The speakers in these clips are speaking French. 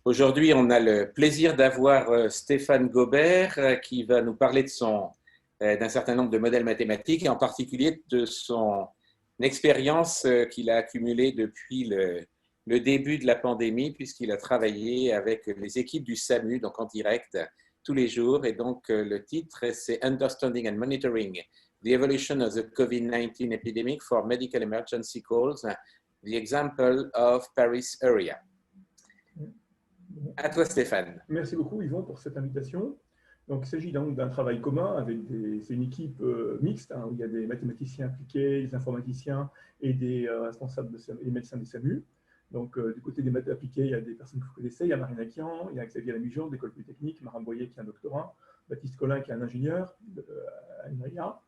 Aujourd'hui, on a le plaisir d'avoir Stéphane Gobert qui va nous parler d'un certain nombre de modèles mathématiques et en particulier de son expérience qu'il a accumulée depuis le début de la pandémie, puisqu'il a travaillé avec les équipes du SAMU, donc en direct, tous les jours. Et donc, le titre, c'est Understanding and Monitoring the Evolution of the COVID-19 Epidemic for Medical Emergency Calls, the Example of Paris Area. À toi, Stéphane. Merci beaucoup, Yvon, pour cette invitation. Donc, il s'agit donc d'un travail commun avec c'est une équipe mixte, où il y a des mathématiciens appliqués, des informaticiens et des responsables et médecins des SAMU. Donc, du côté des maths appliqués, il y a des personnes que vous connaissez. Il y a Marine Akian, il y a Xavier Lamigeon de l'École Polytechnique, Marin Boyer qui est un doctorant, Baptiste Collin qui est un ingénieur à l'INRIA,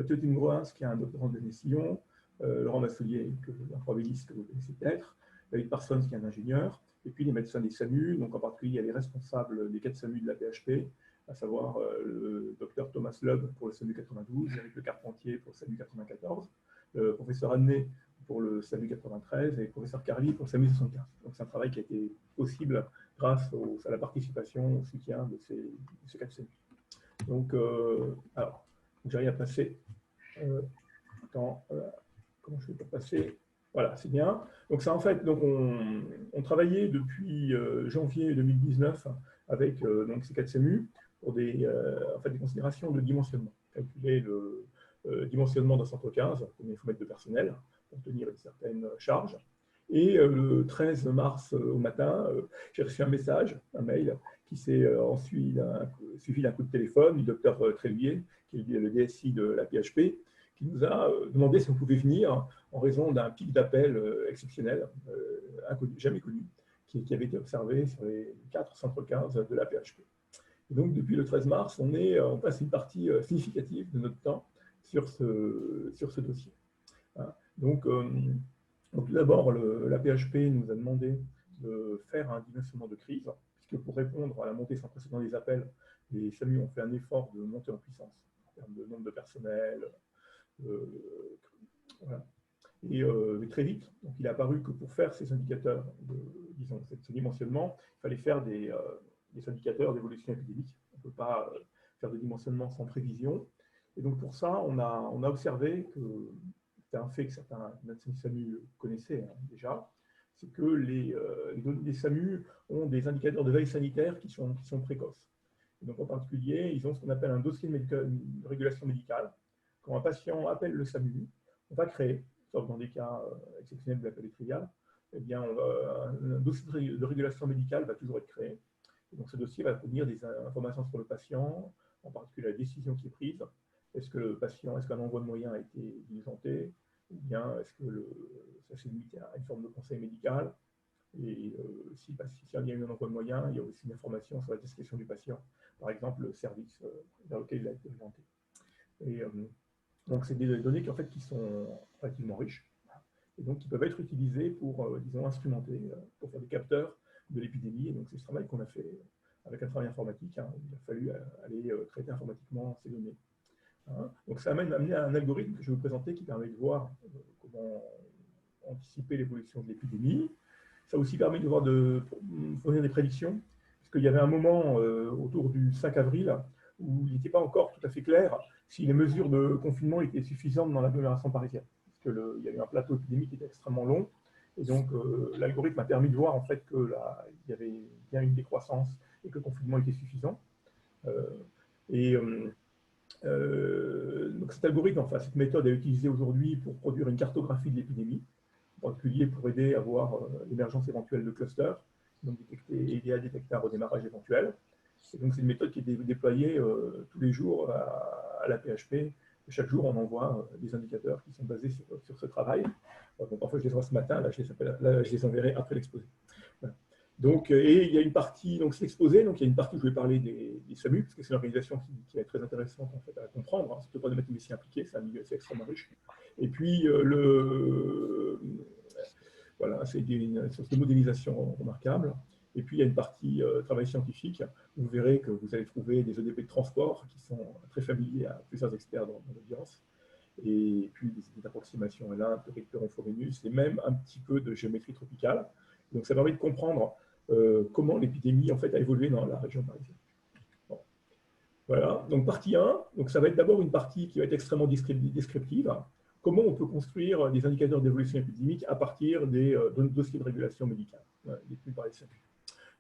Théotine Groins qui est un doctorant de Sillon, Laurent Masselier, un probabiliste que vous connaissez peut-être, David Parsons qui est un ingénieur, et puis les médecins des SAMU, donc en particulier il y a les responsables des 4 SAMU de la PHP, à savoir le docteur Thomas Loeb pour le SAMU 92, Eric Le Carpentier pour le SAMU 94, le professeur Adnet pour le SAMU 93 et le professeur Carly pour le SAMU 75. Donc c'est un travail qui a été possible grâce à la participation, au soutien de ces 4 SAMU. Donc, alors, j'arrive à passer. Comment je fais pour passer? Voilà, c'est bien. Donc, ça, en fait, donc on travaillait depuis janvier 2019 avec donc ces 4 SAMU pour des considérations de dimensionnement. Calculer le dimensionnement d'un centre 15, combien il faut mettre de personnel pour tenir une certaine charge. Et le 13 mars au matin, j'ai reçu un message, un mail, qui s'est ensuite suivi d'un coup de téléphone du docteur Trévier, qui est le DSI de la PHP, qui nous a demandé si on pouvait venir en raison d'un pic d'appel exceptionnel, jamais connu, qui avait été observé sur les 4 centres 15 de la PHP. Et donc, depuis le 13 mars, on passe une partie significative de notre temps sur ce dossier. Donc, d'abord, la PHP nous a demandé de faire un dimensionnement de crise, puisque pour répondre à la montée sans précédent des appels, les SAMU ont fait un effort de montée en puissance en termes de nombre de personnel. Voilà. Et très vite, donc il est apparu que pour faire ces indicateurs, ce dimensionnement, il fallait faire des indicateurs d'évolution épidémique. On ne peut pas faire de dimensionnement sans prévision. Et donc pour ça, on a observé que c'est un fait que certains médecins SAMU connaissaient déjà, c'est que les SAMU ont des indicateurs de veille sanitaire qui sont précoces. Et donc en particulier, ils ont ce qu'on appelle un dossier de régulation médicale. Quand un patient appelle le SAMU, on va créer, sauf dans des cas exceptionnels de l'appel trivial, eh bien, un dossier de régulation médicale va toujours être créé. Et donc, ce dossier va contenir des informations sur le patient, en particulier la décision qui est prise. Est-ce qu'un envoi de moyens a été diligenté, ou bien est-ce que ça s'est limité à une forme de conseil médical? Et s'il y a eu un envoi de moyens, il y a aussi une information sur la description du patient, par exemple le service vers lequel il a été orienté. Et donc, c'est des données qui sont relativement riches et donc qui peuvent être utilisées pour, disons, instrumenter, pour faire des capteurs de l'épidémie. Et donc, c'est ce travail qu'on a fait avec un travail informatique. Il a fallu aller traiter informatiquement ces données. Donc, ça amène à un algorithme que je vais vous présenter qui permet de voir comment anticiper l'évolution de l'épidémie. Ça aussi permet de fournir des prédictions, parce qu'il y avait un moment autour du 5 avril où il n'était pas encore tout à fait clair si les mesures de confinement étaient suffisantes dans l'agglomération parisienne. Parce qu'il y avait un plateau épidémique qui était extrêmement long, et donc l'algorithme a permis de voir en fait qu'il y avait bien une décroissance et que le confinement était suffisant. Donc cet algorithme, cette méthode est utilisée aujourd'hui pour produire une cartographie de l'épidémie, en particulier pour aider à voir l'émergence éventuelle de clusters, donc aider à détecter un redémarrage éventuel. Et donc, c'est une méthode qui est déployée tous les jours à la PHP. Et chaque jour, on envoie des indicateurs qui sont basés sur ce travail. Donc, parfois, je les envoie ce matin, là, je les enverrai après l'exposé. Voilà. Donc, et il y a une partie, donc c'est l'exposé, donc il y a une partie où je vais parler des SAMU, parce que c'est une organisation qui est très intéressante en fait, à comprendre, surtout pas de mathématiciens impliqués, c'est un milieu assez extrêmement riche. Et puis, voilà, c'est une source de modélisation remarquable. Et puis, il y a une partie travail scientifique. Vous verrez que vous allez trouver des EDP de transport qui sont très familiers à plusieurs experts dans l'audience. Et puis, des idées d'approximation L1, Perron-Forinus, et même un petit peu de géométrie tropicale. Donc, ça permet de comprendre comment l'épidémie en fait, a évolué dans la région parisienne. Bon. Voilà, donc partie 1, donc ça va être d'abord une partie qui va être extrêmement descriptive. Comment on peut construire des indicateurs d'évolution épidémique à partir des dossiers de régulation médicale détenus par les SAMU.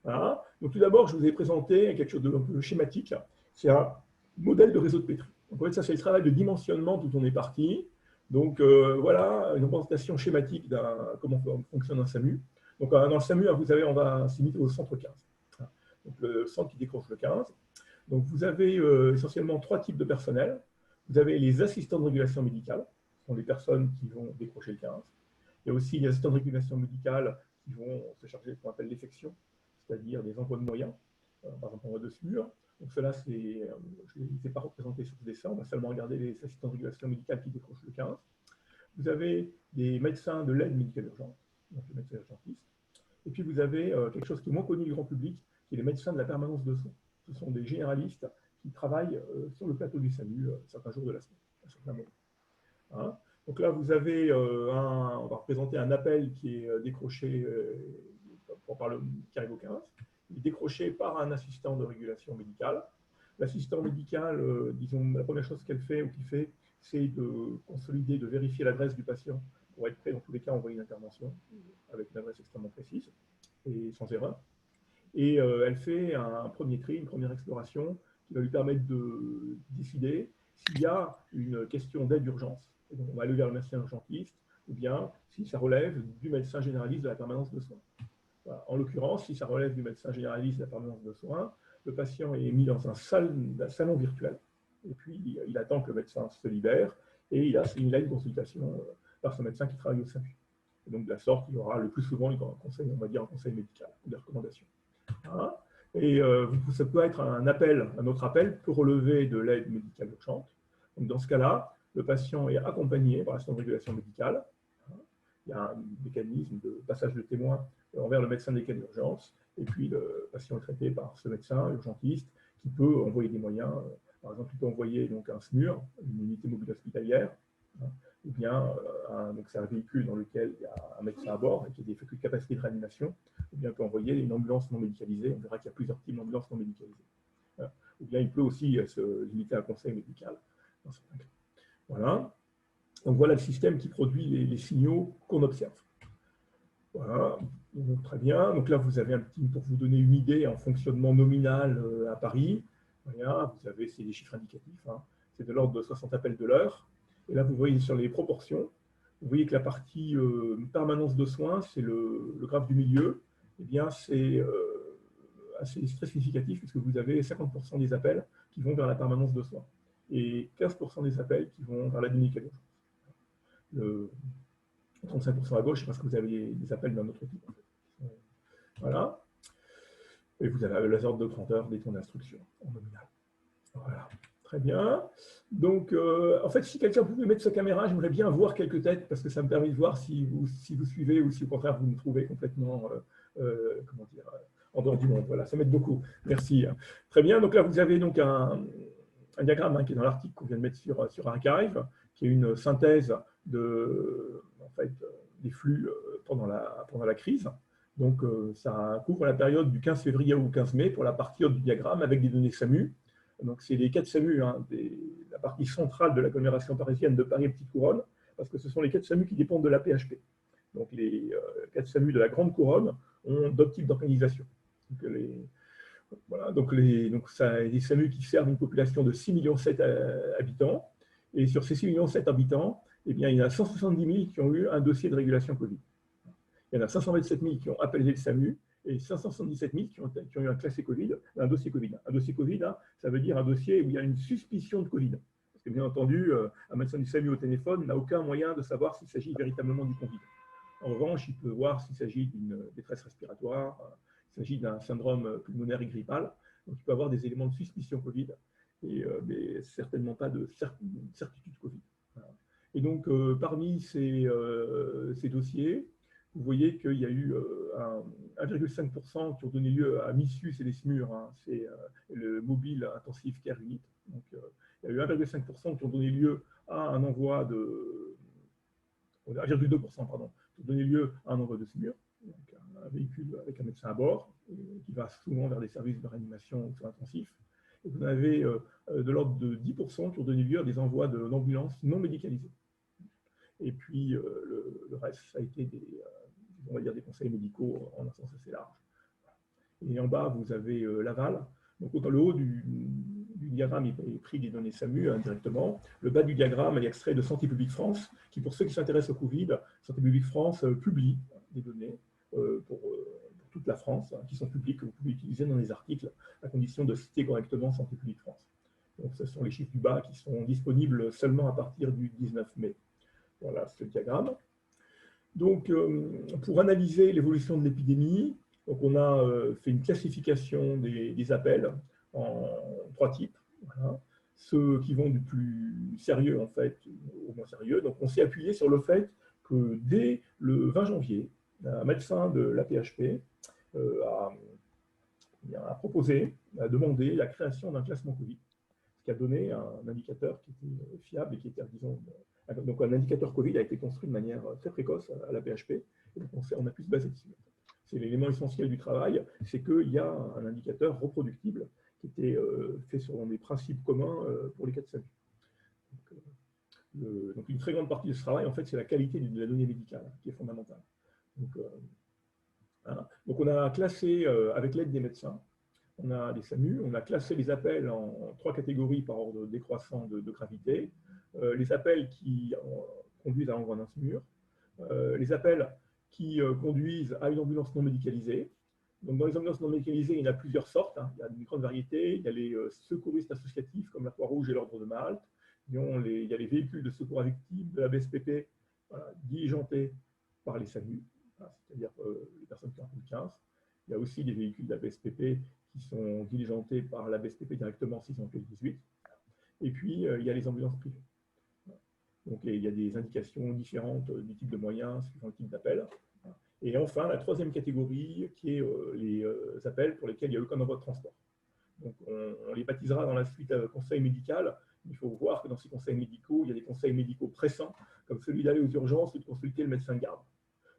Voilà. Donc tout d'abord, je vous ai présenté quelque chose de un peu schématique. C'est un modèle de réseau de Petri. Donc en fait, ça c'est le travail de dimensionnement d'où on est parti. Donc voilà une représentation schématique de comment fonctionne un SAMU. Donc dans le SAMU, vous avez, on va s'imiter au centre 15. Donc le centre qui décroche le 15. Donc vous avez essentiellement 3 types de personnel. Vous avez les assistants de régulation médicale, ce sont les personnes qui vont décrocher le 15. Il y a aussi les assistants de régulation médicale qui vont se charger de ce qu'on appelle l'effection, c'est-à-dire des envois de moyens, par exemple envoi de SMUR. Donc cela, je ne les ai pas représentés sur ce dessin, on va seulement regarder les assistants de régulation médicale qui décrochent le 15. Vous avez des médecins de l'aide médicale urgente, donc les médecins urgentistes. Et puis vous avez quelque chose qui est moins connu du grand public, qui est les médecins de la permanence de soins. Ce sont des généralistes qui travaillent sur le plateau du SAMU certains jours de la semaine, à certains moments. Hein. Donc là, vous avez on va représenter un appel qui est décroché qui arrive au 15. Il est décroché par un assistant de régulation médicale. L'assistant médical, disons, la première chose qu'elle fait ou qu'il fait, c'est de consolider, de vérifier l'adresse du patient pour être prêt, dans tous les cas, à envoyer une intervention avec une adresse extrêmement précise et sans erreur. Et elle fait un premier tri, une première exploration qui va lui permettre de décider s'il y a une question d'aide d'urgence. Donc on va aller vers le médecin urgentiste, ou bien si ça relève du médecin généraliste de la permanence de soins. Voilà. En l'occurrence, si ça relève du médecin généraliste de la permanence de soins, le patient est mis dans un salon virtuel, et puis il attend que le médecin se libère, et il a une consultation par ce médecin qui travaille au SAMU. Et donc de la sorte, il y aura le plus souvent un conseil, on va dire un conseil médical, ou des recommandations. Hein. Et ça peut être un autre appel peut relever de l'aide médicale urgente. Donc dans ce cas-là, le patient est accompagné par l'assistant de régulation médicale. Il y a un mécanisme de passage de témoin envers le médecin des cas d'urgence. Et puis le patient est traité par ce médecin urgentiste qui peut envoyer des moyens. Par exemple, il peut envoyer donc, un SMUR, une unité mobile hospitalière, ou bien c'est un véhicule dans lequel il y a un médecin à bord et qui a des capacités de réanimation, ou bien il peut envoyer une ambulance non médicalisée. On verra qu'il y a plusieurs types d'ambulances non médicalisées. Ou bien il peut aussi se limiter à un conseil médical dans certains cas. Voilà. Donc voilà le système qui produit les signaux qu'on observe. Voilà, donc, très bien. Donc là, vous avez un petit, pour vous donner une idée en fonctionnement nominal à Paris. Voilà, vous avez des chiffres indicatifs. Hein. C'est de l'ordre de 60 appels de l'heure. Et là, vous voyez sur les proportions, vous voyez que la partie permanence de soins, c'est le graphe du milieu. Eh bien, c'est très significatif puisque vous avez 50% des appels qui vont vers la permanence de soins et 15% des appels qui vont vers la médicale urgence. 35% à gauche, c'est parce que vous avez des appels d'un autre type. En fait. Voilà. Et vous avez les ordres de grandeur des temps d'instruction en nominal. Voilà. Très bien. Donc, en fait, si quelqu'un pouvait mettre sa caméra, j'aimerais bien voir quelques têtes parce que ça me permet de voir si vous suivez ou si au contraire vous me trouvez complètement, comment dire, en dehors du monde. Voilà, ça m'aide beaucoup. Merci. Très bien. Donc là, vous avez donc un diagramme qui est dans l'article qu'on vient de mettre sur Archive, qui est une synthèse des flux pendant la crise. Donc, ça couvre la période du 15 février au 15 mai pour la partie haute du diagramme avec des données SAMU. Donc, c'est les 4 SAMU, hein, la partie centrale de l'agglomération parisienne de Paris et Petite Couronne, parce que ce sont les 4 SAMU qui dépendent de la PHP. Donc, les 4 SAMU de la Grande Couronne ont d'autres types d'organisation. Donc, les SAMU qui servent une population de 6,7 millions habitants. Et sur ces 6,7 millions habitants, eh bien, il y en a 170 000 qui ont eu un dossier de régulation Covid. Il y en a 527 000 qui ont appelé le SAMU et 577 000 qui ont eu un classé Covid, un dossier Covid. Un dossier Covid, hein, ça veut dire un dossier où il y a une suspicion de Covid. Parce que bien entendu, un médecin du SAMU au téléphone n'a aucun moyen de savoir s'il s'agit véritablement du Covid. En revanche, il peut voir s'il s'agit d'une détresse respiratoire, s'il s'agit d'un syndrome pulmonaire et grippal. Donc, il peut avoir des éléments de suspicion Covid, mais certainement pas de certitude Covid. Voilà. Et donc, parmi ces dossiers, vous voyez qu'il y a eu 1,5% qui ont donné lieu à MISUS et les SMUR, hein, c'est le Mobile Intensive Care Unit. Donc, il y a eu 1,5% qui ont donné lieu à un envoi de 1,2%, pardon, qui ont donné lieu à un envoi de SMUR, donc un véhicule avec un médecin à bord, qui va souvent vers des services de réanimation ou soins intensifs. Et vous en avez de l'ordre de 10% qui ont donné lieu à des envois d'ambulances non médicalisées. Et puis le reste, ça a été on va dire des conseils médicaux en un sens assez large. Et en bas, vous avez l'aval. Donc, dans le haut du diagramme, il est pris des données SAMU directement. Le bas du diagramme est extrait de Santé publique France, qui, pour ceux qui s'intéressent au Covid, Santé publique France publie des données pour toute la France, qui sont publiques, que vous pouvez utiliser dans les articles, à condition de citer correctement Santé publique France. Donc, ce sont les chiffres du bas qui sont disponibles seulement à partir du 19 mai. Voilà ce diagramme. Donc, pour analyser l'évolution de l'épidémie, donc on a fait une classification des appels en 3 types. Voilà. Ceux qui vont du plus sérieux, en fait, au moins sérieux. Donc, on s'est appuyé sur le fait que dès le 20 janvier, un médecin de l'AP-HP a proposé, a demandé la création d'un classement Covid, ce qui a donné un indicateur qui était fiable et qui était, disons, donc un indicateur Covid a été construit de manière très précoce à la PHP, et donc on a pu se baser dessus. C'est l'élément essentiel du travail, c'est qu'il y a un indicateur reproductible qui était fait selon des principes communs pour les cas de SAMU. Donc une très grande partie de ce travail, en fait, c'est la qualité de la donnée médicale qui est fondamentale. Donc on a classé, avec l'aide des médecins, on a des SAMU, on a classé les appels en 3 catégories par ordre décroissant de gravité. Les appels qui conduisent à l'envoi d'un SMUR, les appels qui conduisent à une ambulance non médicalisée. Donc, dans les ambulances non médicalisées, il y en a plusieurs sortes, hein. Il y a une grande variété. Il y a les secouristes associatifs comme la Croix-Rouge et l'Ordre de Malte. Il y a les véhicules de secours à victimes de la BSPP, voilà, diligentés par les SAMU, c'est-à-dire les personnes qui ont plus de 15. Il y a aussi des véhicules de la BSPP qui sont diligentés par la BSPP directement s'ils ont plus de 18. Et puis, il y a les ambulances privées. Donc, il y a des indications différentes du type de moyens suivant le type d'appel. Et enfin, la 3e catégorie, qui est les appels pour lesquels il n'y a aucun envoi de transport. Donc, on les baptisera dans la suite conseil médical. Il faut voir que dans ces conseils médicaux, il y a des conseils médicaux pressants, comme celui d'aller aux urgences ou de consulter le médecin de garde.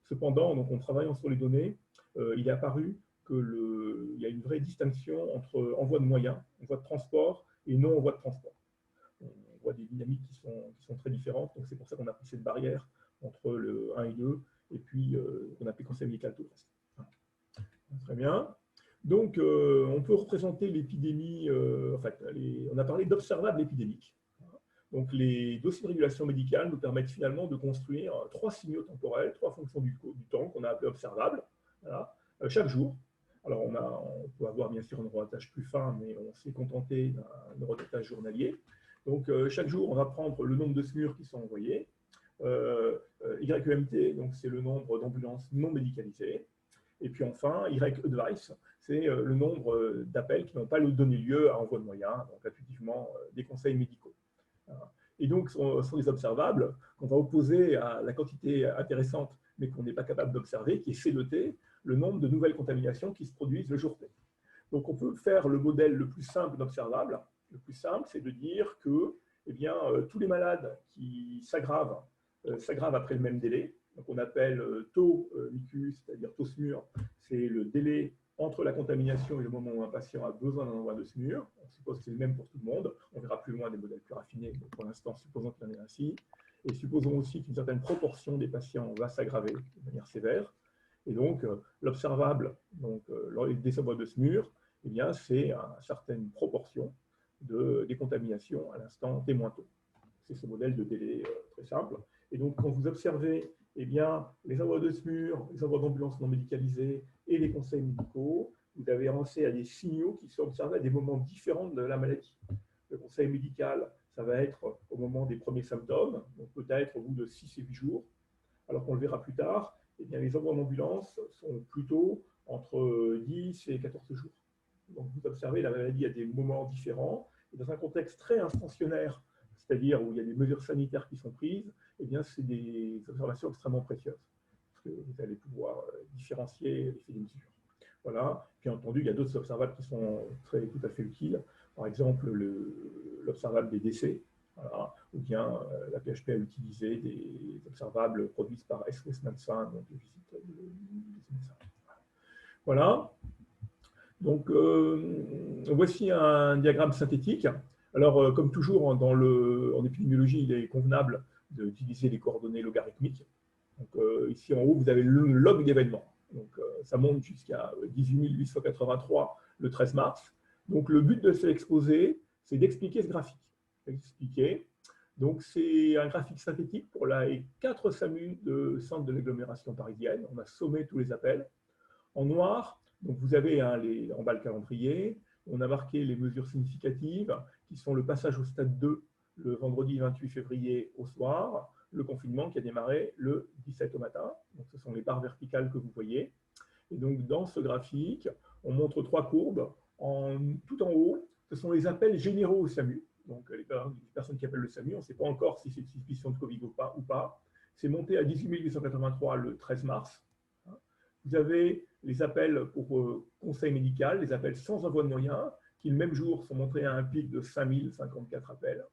Cependant, donc, en travaillant sur les données, il est apparu qu'il y a une vraie distinction entre envoi de moyens, envoi de transport et non envoi de transport. On voit des dynamiques qui sont très différentes, donc c'est pour ça qu'on a pris cette barrière entre le 1 et 2, et puis on a pris conseil médical tout le reste. Très bien. Donc, on peut représenter l'épidémie, en fait, on a parlé d'observables épidémiques. Donc, les dossiers de régulation médicale nous permettent finalement de construire 3 signaux temporels, 3 fonctions du temps qu'on a appelées observables, voilà, chaque jour. Alors, on peut avoir bien sûr un neurodatage plus fin, mais on s'est contenté d'un neurodatage journalier. Donc, chaque jour, on va prendre le nombre de SMUR qui sont envoyés. YEMT, donc c'est le nombre d'ambulances non médicalisées. Et puis enfin, Y-Advice, c'est le nombre d'appels qui n'ont pas donné lieu à envoi de moyens, donc intuitivement des conseils médicaux. Et donc, ce sont des observables qu'on va opposer à la quantité intéressante, mais qu'on n'est pas capable d'observer, qui est C2T, le nombre de nouvelles contaminations qui se produisent le jour T. Donc, on peut faire le modèle le plus simple d'observable. Le plus simple, c'est de dire que eh bien, tous les malades qui s'aggravent après le même délai. Donc, on appelle taux MICU, c'est-à-dire taux SMUR, c'est le délai entre la contamination et le moment où un patient a besoin d'un envoi de SMUR. On suppose que c'est le même pour tout le monde. On verra plus loin des modèles plus raffinés, mais pour l'instant, supposons qu'il en est ainsi. Et supposons aussi qu'une certaine proportion des patients va s'aggraver de manière sévère. Et donc, l'observable, des envois de SMUR, eh bien, c'est une certaine proportion des contaminations à l'instant T-taux. C'est ce modèle de délai très simple. Et donc, quand vous observez eh bien, les envois de SMUR, les envois d'ambulances non médicalisées et les conseils médicaux, vous avez avancé à des signaux qui sont observés à des moments différents de la maladie. Le conseil médical, ça va être au moment des premiers symptômes, donc peut-être au bout de 6 et 8 jours, alors qu'on le verra plus tard, eh bien, les envois d'ambulance sont plutôt entre 10 et 14 jours. Donc, vous observez la maladie à des moments différents, et dans un contexte très instantionnaire, c'est-à-dire où il y a des mesures sanitaires qui sont prises, eh bien, c'est des observations extrêmement précieuses, parce que vous allez pouvoir différencier l'effet des mesures. Voilà. Bien entendu, il y a d'autres observables qui sont tout à fait utiles. Par exemple, l'observable des décès, voilà, ou bien la PHP a utilisé des observables produits par SOS Médecins, donc les visites des médecins. Voilà. Donc, voici un diagramme synthétique. Alors, comme toujours, en épidémiologie, il est convenable d'utiliser les coordonnées logarithmiques. Donc, ici, en haut, vous avez le log d'événements. Donc, ça monte jusqu'à 18 883 le 13 mars. Donc, le but de cet exposé, c'est d'expliquer ce graphique. Expliquer. Donc, c'est un graphique synthétique pour les 4 SAMU de centre de l'agglomération parisienne. On a sommé tous les appels. En noir, donc vous avez en bas le calendrier, on a marqué les mesures significatives qui sont le passage au stade 2 le vendredi 28 février au soir, le confinement qui a démarré le 17 au matin. Donc ce sont les barres verticales que vous voyez. Et donc dans ce graphique, on montre 3 courbes. Tout en haut, ce sont les appels généraux au SAMU. Donc les personnes qui appellent le SAMU, on ne sait pas encore si c'est une suspicion de Covid ou pas. C'est monté à 18 883 le 13 mars. Vous avez les appels pour conseil médical, les appels sans envoi de moyens, qui le même jour sont montrés à un pic de 5054 appels.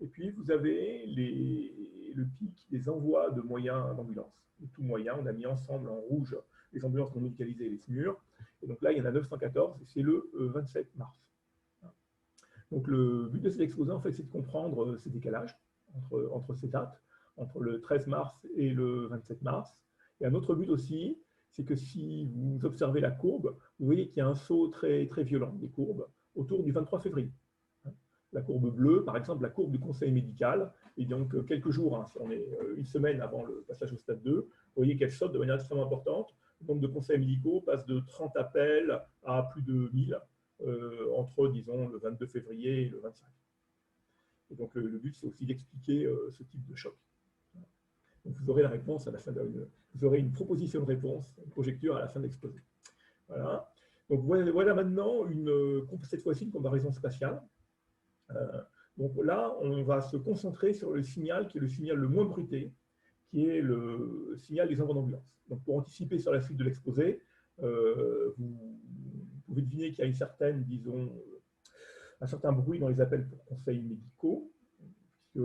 Et puis vous avez le pic des envois de moyens d'ambulance. De tout moyen, on a mis ensemble en rouge les ambulances non médicalisées et les SMUR. Et donc là, il y en a 914, et c'est le 27 mars. Donc le but de cet exposé, en fait, c'est de comprendre ces décalages entre ces dates, entre le 13 mars et le 27 mars. Et un autre but aussi, c'est que si vous observez la courbe, vous voyez qu'il y a un saut très, très violent des courbes autour du 23 février. La courbe bleue, par exemple, la courbe du conseil médical, et donc quelques jours, si on est une semaine avant le passage au stade 2, vous voyez qu'elle saute de manière extrêmement importante. Le nombre de conseils médicaux passe de 30 appels à plus de 1000 entre, disons, le 22 février et le 25. Et donc le but, c'est aussi d'expliquer ce type de choc. Donc vous aurez la réponse à la fin vous aurez une proposition de réponse, une conjecture à la fin de l'exposé. Voilà. Donc voilà maintenant cette fois-ci une comparaison spatiale. Donc là, on va se concentrer sur le signal qui est le signal le moins bruité, qui est le signal des envois d'ambulance. Donc pour anticiper sur la suite de l'exposé, vous pouvez deviner qu'il y a disons, un certain bruit dans les appels pour conseils médicaux, puisque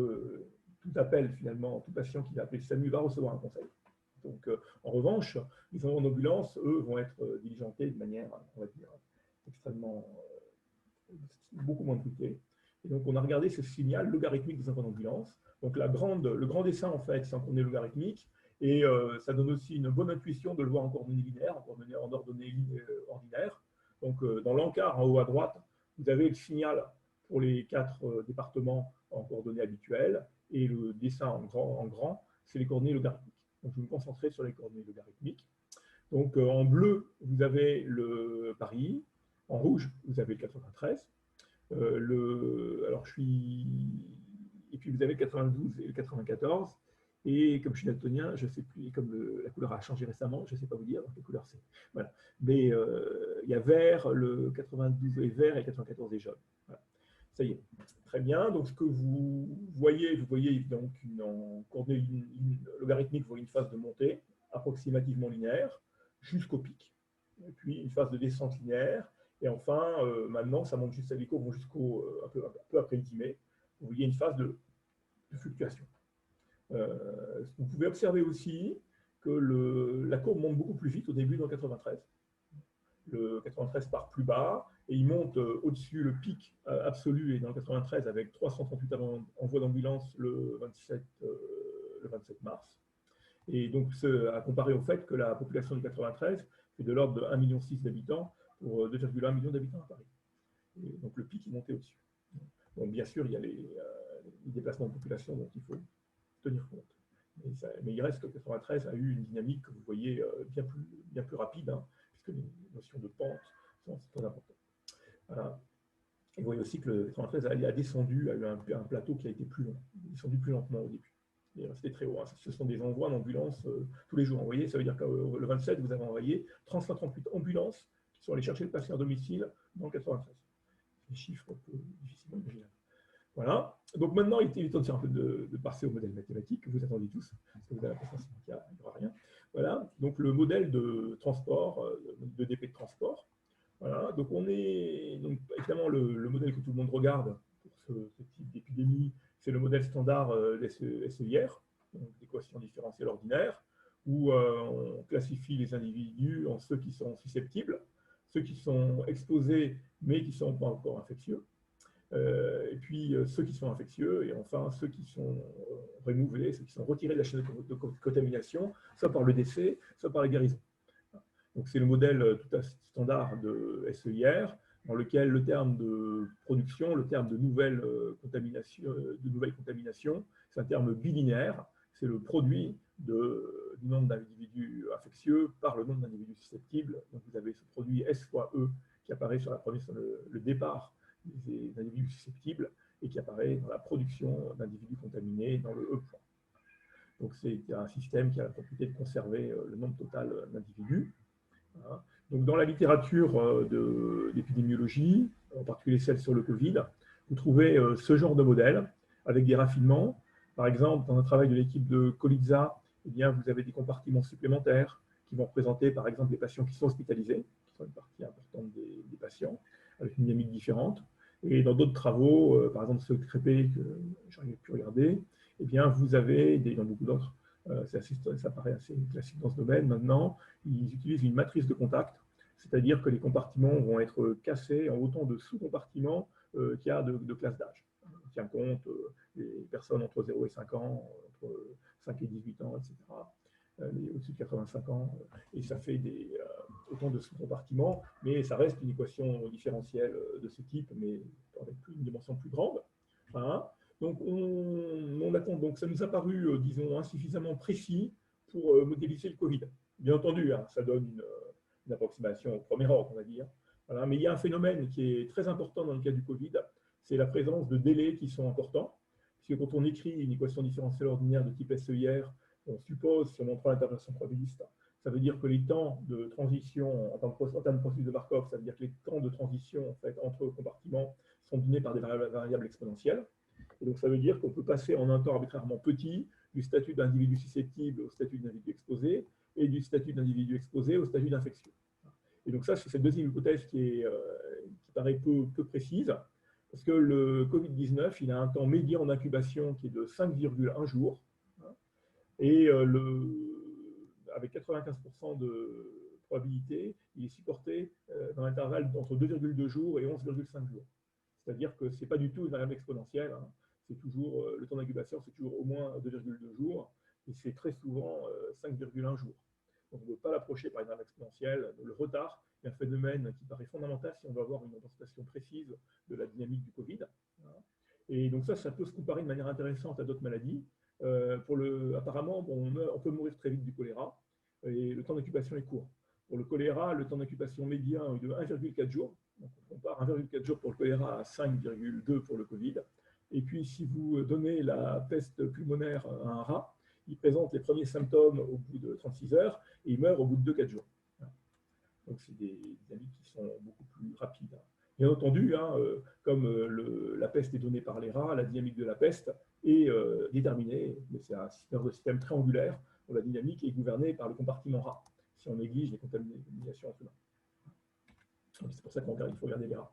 tout appel, finalement, tout patient qui va appeler le SAMU va recevoir un conseil. Donc, en revanche, les envois d'ambulance, eux, vont être diligentés de manière, on va dire, extrêmement, beaucoup moins bruitée. Et donc, on a regardé ce signal logarithmique des envois d'ambulance. Donc, le grand dessin, en fait, c'est en coordonnées logarithmiques. Et ça donne aussi une bonne intuition de le voir en coordonnées linéaires, en ordonnées ordinaires. Donc, dans l'encart, en haut à droite, vous avez le signal pour les 4 départements en coordonnées habituelles. Et le dessin en grand, c'est les coordonnées logarithmiques. Donc, je vais me concentrer sur les coordonnées logarithmiques. Donc, en bleu, vous avez le Paris. En rouge, vous avez le 93. Et puis, vous avez le 92 et le 94. Et comme je suis daltonien, je ne sais plus, comme la couleur a changé récemment, je ne sais pas vous dire quelle couleur c'est. Voilà. Mais il y a vert, le 92 est vert et le 94 est jaune. Voilà. Ça y est. Très bien. Donc, ce que vous voyez donc en coordonnées logarithmiques, vous voyez une phase de montée approximativement linéaire jusqu'au pic. Et puis, une phase de descente linéaire. Et enfin, maintenant, ça monte les courbes vont jusqu'au un peu après le 10 mai. Vous voyez une phase de fluctuation. Vous pouvez observer aussi que la courbe monte beaucoup plus vite au début dans le 93. Le 93 part plus bas et il monte au-dessus, le pic absolu est dans le 93 avec 338 envois d'ambulance le 27 mars. Et donc, à comparer au fait que la population du 93 fait de l'ordre de 1,6 million d'habitants pour 2,1 millions d'habitants à Paris. Et donc, le pic est monté au-dessus. Donc, bien sûr, il y a les déplacements de population dont il faut tenir compte. Mais il reste que 93 a eu une dynamique que vous voyez bien plus rapide, puisque les notions de pente sont très importantes. Voilà. Et vous voyez aussi que le 93 a descendu, a eu un plateau qui a été plus long, descendu plus lentement au début. Il est resté très haut. Ce sont des envois d'ambulances tous les jours. Vous voyez, ça veut dire que le 27, vous avez envoyé 338 ambulances qui sont allées chercher le patient à domicile dans le 93. Des chiffres difficilement imaginables. Voilà. Donc maintenant, il est temps de passer au modèle mathématique que vous attendez tous, parce que vous avez l'impression qu'il n'y aura rien. Voilà. Donc le modèle de transport, de DP de transport. Voilà. Donc évidemment le modèle que tout le monde regarde pour ce type d'épidémie, c'est le modèle standard SEIR, donc l'équation différentielle ordinaire. où on classifie les individus en ceux qui sont susceptibles, ceux qui sont exposés mais qui ne sont pas encore infectieux, et puis ceux qui sont infectieux, et enfin ceux qui sont removés, ceux qui sont retirés de la chaîne de contamination, soit par le décès, soit par la guérison. Donc c'est le modèle tout à fait standard de SEIR, dans lequel le terme de production, le terme de nouvelle contamination, c'est un terme bilinéaire, c'est le produit du nombre d'individus infectieux par le nombre d'individus susceptibles. Donc vous avez ce produit S fois E qui apparaît sur le départ des individus susceptibles et qui apparaît dans la production d'individus contaminés dans le E point. Donc c'est un système qui a la propriété de conserver le nombre total d'individus. Donc, dans la littérature d'épidémiologie, en particulier celle sur le Covid, vous trouvez ce genre de modèle avec des raffinements. Par exemple, dans un travail de l'équipe de Colizza, eh bien, vous avez des compartiments supplémentaires qui vont représenter, par exemple, les patients qui sont hospitalisés, qui sont une partie importante des patients, avec une dynamique différente. Et dans d'autres travaux, par exemple ceux de Crépé que j'aurais pu regarder, eh bien, vous avez, dans beaucoup d'autres, ça paraît assez classique dans ce domaine maintenant, ils utilisent une matrice de contact, c'est-à-dire que les compartiments vont être cassés en autant de sous-compartiments qu'il y a de classes d'âge. On tient compte des personnes entre 0 et 5 ans, entre 5 et 18 ans, etc., les au-dessus de 85 ans, et ça fait autant de sous-compartiments, mais ça reste une équation différentielle de ce type, mais avec une dimension plus grande. Hein. Donc, donc, ça nous a paru, disons, insuffisamment précis pour modéliser le Covid. Bien entendu, hein, ça donne une approximation au premier ordre, on va dire. Voilà, mais il y a un phénomène qui est très important dans le cas du Covid, c'est la présence de délais qui sont importants. Puisque quand on écrit une équation différentielle ordinaire de type SEIR, on suppose, si on en prend l'interprétation probabiliste, ça veut dire que les temps de transition, en termes de processus de Markov, ça veut dire que les temps de transition en fait, entre compartiments sont donnés par des variables exponentielles. Et donc, ça veut dire qu'on peut passer en un temps arbitrairement petit du statut d'individu susceptible au statut d'individu exposé et du statut d'individu exposé au statut d'infectieux. Et donc, ça, c'est cette deuxième hypothèse qui paraît peu précise, parce que le Covid-19, il a un temps médian d'incubation qui est de 5,1 jours, et avec 95% de probabilité, il est supporté dans l'intervalle entre 2,2 jours et 11,5 jours. C'est-à-dire que ce n'est pas du tout une variable exponentielle. Hein. C'est toujours, le temps d'incubation, c'est toujours au moins 2,2 jours, et c'est très souvent 5,1 jours. Donc on ne peut pas l'approcher par une variable exponentielle. Le retard est un phénomène qui paraît fondamental si on veut avoir une représentation précise de la dynamique du Covid. Et donc ça peut se comparer de manière intéressante à d'autres maladies. Apparemment, on peut mourir très vite du choléra, et le temps d'incubation est court. Pour le choléra, le temps d'incubation médian est de 1,4 jours. Donc on compare 1,4 jours pour le choléra à 5,2 pour le Covid. Et puis, si vous donnez la peste pulmonaire à un rat, il présente les premiers symptômes au bout de 36 heures et il meurt au bout de 2-4 jours. Donc, c'est des dynamiques qui sont beaucoup plus rapides. Bien entendu, hein, comme la peste est donnée par les rats, la dynamique de la peste est déterminée, mais c'est un système triangulaire dont la dynamique est gouvernée par le compartiment rat, si on néglige les contaminations entre humains. C'est pour ça qu'il faut regarder les rats.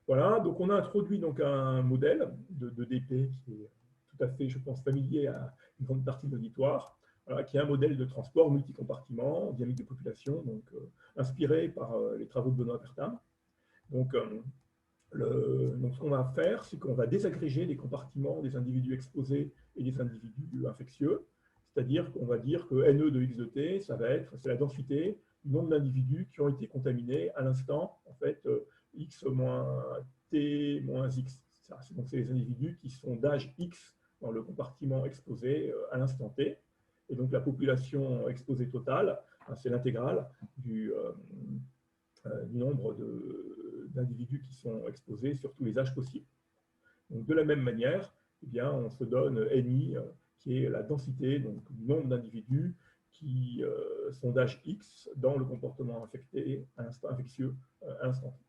Voilà, donc on a introduit donc un modèle de DP qui est tout à fait, je pense, familier à une grande partie de l'auditoire, voilà, qui est un modèle de transport multicompartiment, dynamique de population, donc inspiré par les travaux de Benoît Pertin. Donc ce qu'on va faire, c'est qu'on va désagréger les compartiments des individus exposés et des individus infectieux, c'est-à-dire qu'on va dire que NE de X de T, c'est la densité du nombre d'individus qui ont été contaminés à l'instant, en fait, X moins T moins X. Donc, c'est les individus qui sont d'âge X dans le compartiment exposé à l'instant T. Et donc, la population exposée totale, c'est l'intégrale du nombre d'individus qui sont exposés sur tous les âges possibles. Donc, de la même manière, eh bien, on se donne NI, qui est la densité donc, du nombre d'individus qui sont d'âge X dans le comportement infecté à l'instant infectieux à l'instant T.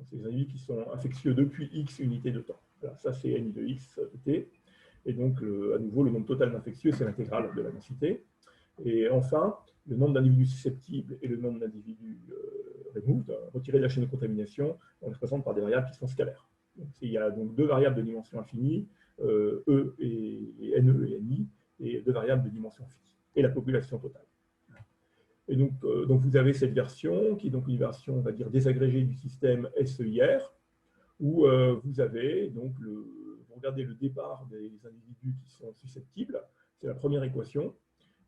C'est les individus qui sont infectieux depuis X unités de temps. Voilà, ça, c'est NI de X de T. Et donc, à nouveau, le nombre total d'infectieux, c'est l'intégrale de la densité. Et enfin, le nombre d'individus susceptibles et le nombre d'individus retirés de la chaîne de contamination, on les représente par des variables qui sont scalaires. Donc, il y a donc deux variables de dimension infinie, E et NE et NI, et deux variables de dimension finie, et la population totale. Et donc vous avez cette version qui est donc une version, on va dire, désagrégée du système SEIR, où vous avez donc vous regardez le départ des individus qui sont susceptibles, c'est la première équation,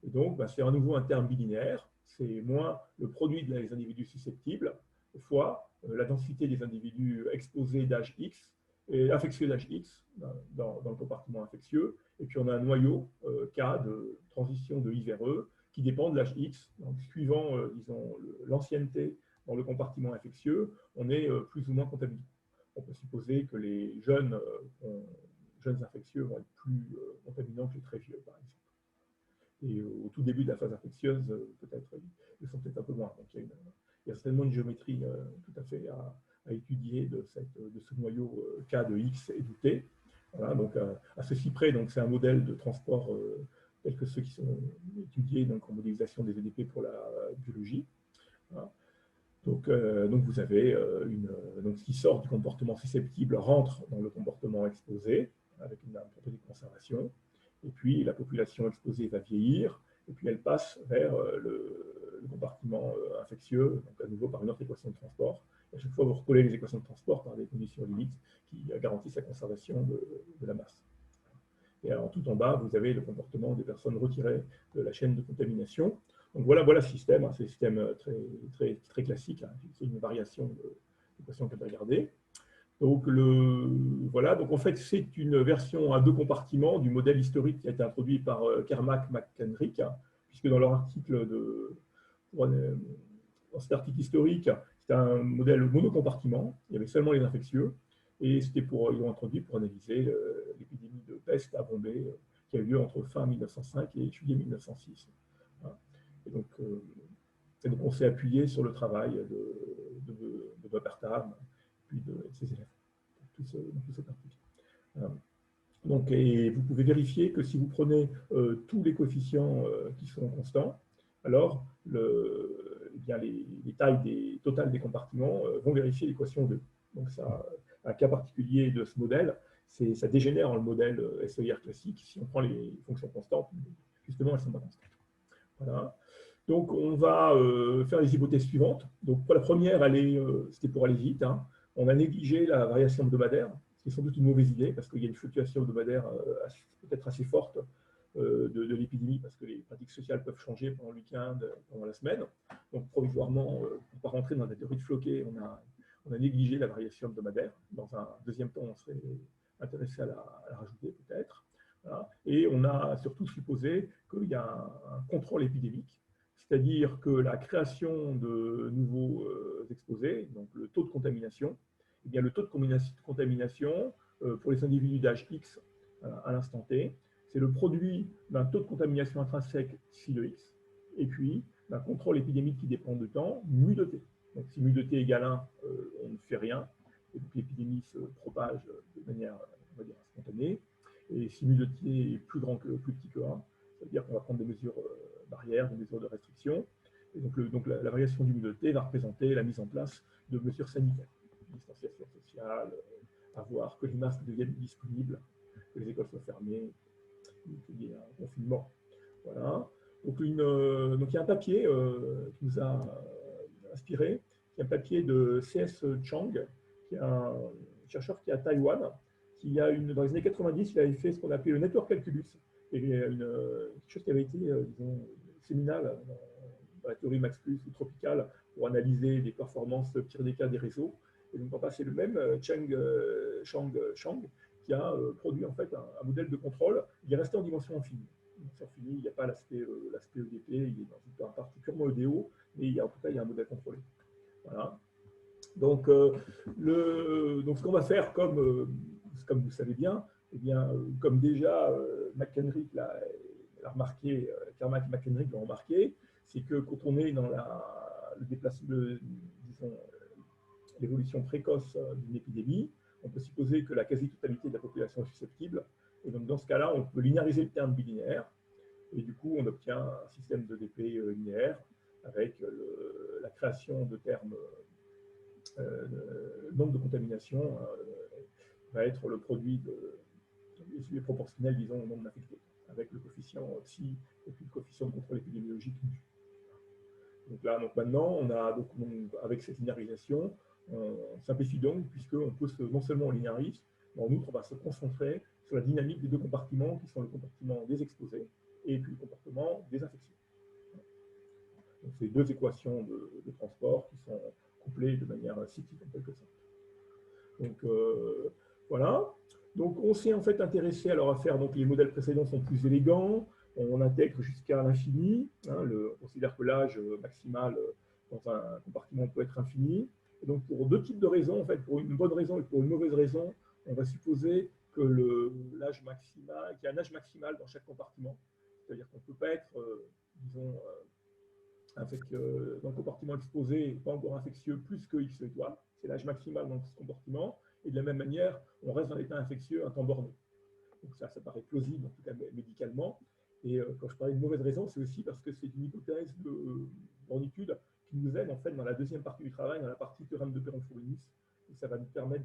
et donc bah, c'est à nouveau un terme bilinéaire, c'est moins le produit des individus susceptibles fois la densité des individus exposés d'âge X, et infectieux d'âge X dans le compartiment infectieux, et puis on a un noyau K de transition de I vers E qui dépend de l'âge X, donc suivant disons l'ancienneté dans le compartiment infectieux, on est plus ou moins contaminé. On peut supposer que les jeunes infectieux vont être plus contaminants que les très vieux, par exemple. Et au tout début de la phase infectieuse, peut-être, ils sont peut-être un peu moins. Donc il y a certainement une géométrie tout à fait à étudier de ce noyau K de X et de T. Voilà, donc à ceci près, c'est un modèle de transport tel que ceux qui sont étudiés donc, en modélisation des EDP pour la biologie. Voilà. Donc vous avez ce qui sort du comportement susceptible rentre dans le comportement exposé avec une propriété de conservation. Et puis la population exposée va vieillir, et puis elle passe vers le compartiment infectieux, donc à nouveau par une autre équation de transport. Et à chaque fois, vous recollez les équations de transport par des conditions limites qui garantissent la conservation de la masse. Et alors tout en bas, vous avez le comportement des personnes retirées de la chaîne de contamination. Donc voilà le système, c'est un système très classique, c'est une variation de l'équation qu'on a regardée. Donc, voilà, donc en fait, c'est une version à deux compartiments du modèle historique qui a été introduit par Kermack McHenrick, puisque dans leur article dans cet article historique, c'était un modèle monocompartiment, il y avait seulement les infectieux, et ils l'ont introduit pour analyser l'épidémie de peste à Bombay, qui a eu lieu entre fin 1905 et juillet 1906. Et donc, on s'est appuyé sur le travail de Bob Ertam, puis de ses élèves, dans tout cet article. Donc, et vous pouvez vérifier que si vous prenez tous les coefficients qui sont constants, alors eh bien, les tailles totales des compartiments vont vérifier l'équation 2. Donc, ça, un cas particulier de ce modèle, ça dégénère en le modèle SEIR classique. Si on prend les fonctions constantes, justement, elles ne sont pas constantes. Voilà. Donc, on va faire les hypothèses suivantes. Donc, pour la première, c'était pour aller vite. On a négligé la variation hebdomadaire, ce qui est sans doute une mauvaise idée, parce qu'il y a une fluctuation hebdomadaire peut-être assez forte de l'épidémie, parce que les pratiques sociales peuvent changer pendant le week-end, pendant la semaine. Donc, provisoirement, pour ne pas rentrer dans la théorie de Floquet, on a négligé la variation hebdomadaire. Dans un deuxième temps, on serait intéressé à la rajouter peut-être. Voilà. Et on a surtout supposé qu'il y a un contrôle épidémique, c'est-à-dire que la création de nouveaux exposés, donc le taux de contamination, eh bien, le taux de contamination pour les individus d'âge X à l'instant T, c'est le produit d'un taux de contamination intrinsèque psi de X, et puis d'un contrôle épidémique qui dépend de temps, mu de T. Donc si mu de T égale 1, on ne fait rien, et donc l'épidémie se propage de manière, on va dire, spontanée. Et si mu de T est plus petit que 1, ça veut dire qu'on va prendre des mesures barrières, des mesures de restriction. Et donc la variation du mu de T va représenter la mise en place de mesures sanitaires, distanciation sociale, avoir que les masques deviennent disponibles, que les écoles soient fermées, qu'il y ait un confinement. Voilà. Donc il y a un papier qui nous a inspiré, qui est un papier de C.S. Chang, qui est un chercheur qui est à Taïwan, dans les années 90, il avait fait ce qu'on appelait le network calculus, et quelque chose qui avait été, disons, séminal dans la théorie Max Plus ou tropicale pour analyser les performances au pire des cas des réseaux. Et donc, c'est le même Chang, qui a produit en fait un modèle de contrôle. Il est resté en dimension infinie. Dimension infinie, il n'y a pas l'aspect EDP, il est dans une partie purement EDO, mais en tout cas, il y a un modèle contrôlé. Voilà. Donc, ce qu'on va faire, comme vous le savez bien, eh bien comme déjà McHenrick l'a remarqué, Kermack et McHenrick l'ont remarqué, c'est que quand on est dans l'évolution précoce d'une épidémie, on peut supposer que la quasi-totalité de la population est susceptible. Et donc, dans ce cas-là, on peut linéariser le terme bilinéaire. Et du coup, on obtient un système d'EDP linéaire avec la création de termes. Le nombre de contaminations va être le produit est proportionnel, disons, au nombre d'infectés, avec le coefficient psi et puis le coefficient de contrôle épidémiologique nu. Donc là, maintenant, on a, avec cette linéarisation, on simplifie donc, puisqu'on peut non seulement on linéarise, mais en outre, on va se concentrer sur la dynamique des deux compartiments, qui sont le compartiment des exposés et puis le comportement des infections. Donc, c'est deux équations de transport qui sont couplées de manière cyclique en quelque sorte. Donc, voilà. Donc, on s'est en fait intéressé alors à faire, donc les modèles précédents sont plus élégants, on intègre jusqu'à l'infini, hein, on considère que l'âge maximal dans un compartiment peut être infini. Et donc, pour deux types de raisons, en fait, pour une bonne raison et pour une mauvaise raison, on va supposer que l'âge maximal, qu'il y a un âge maximal dans chaque compartiment. C'est-à-dire qu'on ne peut pas être, disons, dans le compartiment exposé, pas encore infectieux, plus que X étoiles. C'est l'âge maximal dans ce compartiment. Et de la même manière, on reste dans l'état infectieux un temps borné. Donc ça paraît plausible, en tout cas médicalement. Et quand je parlais de mauvaise raison, c'est aussi parce que c'est une hypothèse de bornitude qui nous aide en fait dans la deuxième partie du travail, dans la partie théorème de Perron-Frobenius, et ça va nous permettre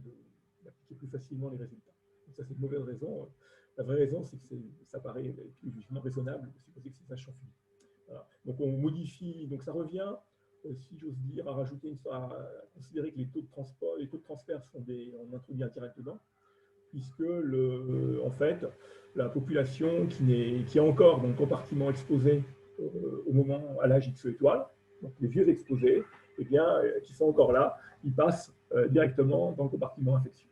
d'appliquer plus facilement les résultats. Donc ça, c'est une mauvaise raison. La vraie raison, c'est que ça paraît logiquement raisonnable de supposer que ces âges sont finis. Voilà. Donc on modifie, donc ça revient, si j'ose dire, à rajouter à considérer que les taux de transfert sont on introduit indirectement, puisque en fait, la population qui est encore dans le compartiment exposé à l'âge X étoile, donc les vieux exposés, eh bien, qui sont encore là, ils passent directement dans le compartiment infectieux.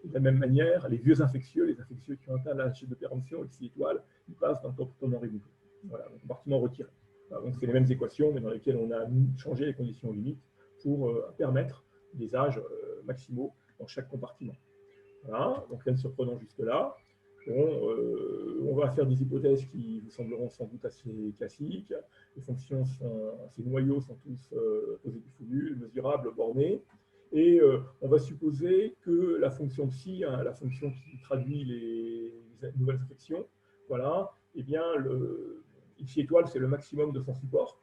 De la même manière, les vieux infectieux, les infectieux qui ont atteint l'âge de péremption X étoile, ils passent dans le compartiment régulier, voilà, le compartiment retiré. Voilà, donc c'est les mêmes équations, mais dans lesquelles on a changé les conditions limites pour permettre des âges maximaux dans chaque compartiment. Voilà, donc rien de surprenant jusque-là. Bon, on va faire des hypothèses qui vous sembleront sans doute assez classiques. Les fonctions ces noyaux sont tous positifs, mesurables, bornés. Et on va supposer que la fonction psi, hein, la fonction qui traduit les nouvelles infections, voilà, eh bien, X étoile, c'est le maximum de son support.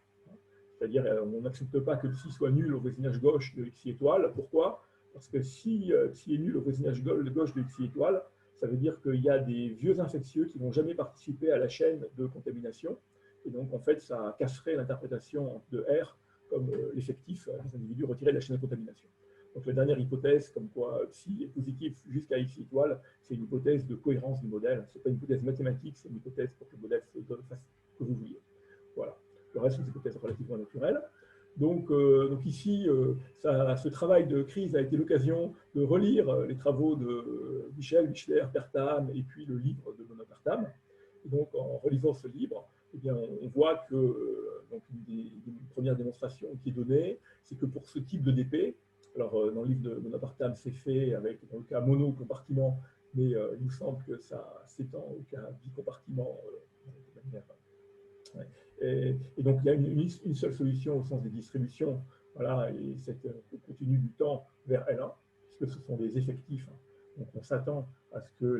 C'est-à-dire, on n'accepte pas que psi soit nul au voisinage gauche de X étoile. Pourquoi ? Parce que si psi est nul au voisinage gauche de X étoile, ça veut dire qu'il y a des vieux infectieux qui n'ont jamais participé à la chaîne de contamination. Et donc, en fait, ça casserait l'interprétation de R comme l'effectif des individus retirés de la chaîne de contamination. Donc, la dernière hypothèse, comme quoi psi est positif jusqu'à X étoile, c'est une hypothèse de cohérence du modèle. Ce n'est pas une hypothèse mathématique, c'est une hypothèse pour que le modèle fasse ce que vous vouliez. Voilà. Le reste, c'est des hypothèses relativement naturelles. Donc ici, ce travail de crise a été l'occasion de relire les travaux de Michel, Michler, Pertham et puis le livre de Benoît Pertham. Et donc, en relisant ce livre, eh bien, on voit que une des premières démonstrations qui est donnée, c'est que pour ce type de DP, alors dans le livre de Benoît Pertham, c'est fait avec, dans le cas mono-compartiment, mais il nous semble que ça s'étend au cas bicompartiment de manière. Ouais. Et donc, il y a une seule solution au sens des distributions, voilà, et cette continue du temps vers L1, puisque ce sont des effectifs. Donc, on s'attend à ce que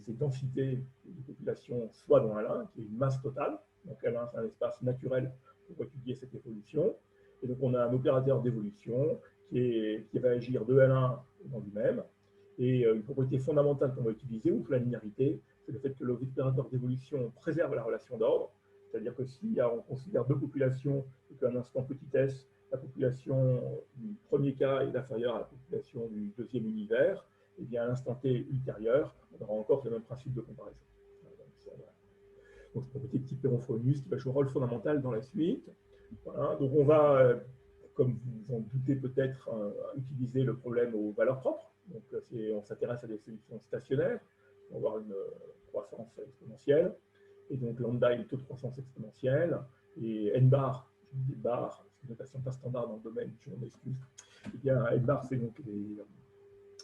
ces densités de population soient dans L1, qui est une masse totale. Donc, L1, c'est un espace naturel pour étudier cette évolution. Et donc, on a un opérateur d'évolution qui va agir de L1 dans lui-même. Et une propriété fondamentale qu'on va utiliser, outre la linéarité, c'est le fait que l'opérateur d'évolution préserve la relation d'ordre. C'est-à-dire que si on considère deux populations et qu'à un instant petit s, la population du premier cas est inférieure à la population du deuxième univers, et bien à l'instant t ultérieur, on aura encore le même principe de comparaison. Donc c'est une propriété de type Perron-Frobenius qui va jouer un rôle fondamental dans la suite. Voilà. Donc on va, comme vous en doutez peut-être, utiliser le problème aux valeurs propres. Donc on s'intéresse à des solutions stationnaires, on va avoir une croissance exponentielle. Et donc, lambda est le taux de croissance exponentielle. Et n bar, je dis bar, c'est une notation pas standard dans le domaine, je m'en excuse. Eh bien, n bar, c'est donc les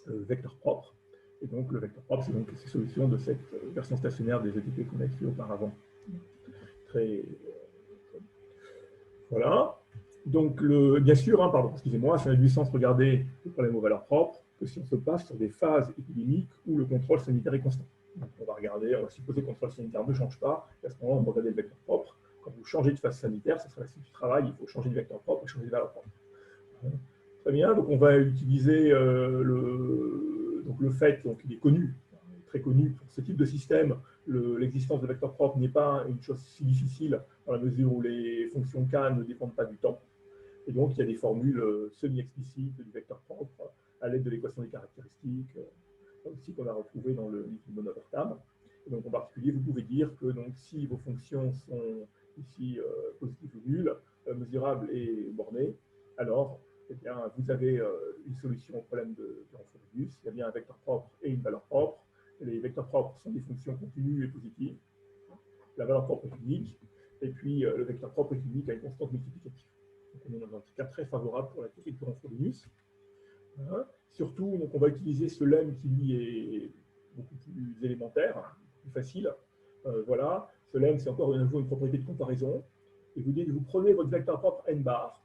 vecteurs propres. Et donc, le vecteur propre, c'est donc ces solutions de cette version stationnaire des ETP qu'on a écrit auparavant. Voilà. Donc, bien sûr, pardon, excusez-moi, ça n'a du sens de regarder le problème aux valeurs propres que si on se passe sur des phases épidémiques où le contrôle sanitaire est constant. Donc, on va supposer que le contrôle sanitaire ne change pas, et à ce moment-là, on va regarder le vecteur propre. Quand vous changez de phase sanitaire, ça sera la suite du travail, il faut changer de vecteur propre et changer de valeur propre. Très bien, donc on va utiliser le fait, donc il est connu, très connu. Pour ce type de système, l'existence de vecteurs propres n'est pas une chose si difficile dans la mesure où les fonctions K ne dépendent pas du temps. Et donc, il y a des formules semi-explicites du vecteur propre à l'aide de l'équation des caractéristiques, aussi qu'on a retrouvé dans le livre de Bonhoeffer-Tam. Donc, en particulier, vous pouvez dire que donc, si vos fonctions sont ici positives ou nulles, mesurables et bornées, alors eh bien, vous avez une solution au problème de Frobenius. Il y a bien un vecteur propre et une valeur propre. Les vecteurs propres sont des fonctions continues et positives. La valeur propre est unique. Et puis, le vecteur propre est unique à une constante multiplicative. Donc, on est dans un cas très favorable pour la théorie de Frobenius. Voilà. Surtout, donc, on va utiliser ce lemme qui, lui, est beaucoup plus élémentaire, plus facile. Voilà. Ce lemme, c'est encore une propriété de comparaison. Et vous dites, vous prenez votre vecteur propre n bar,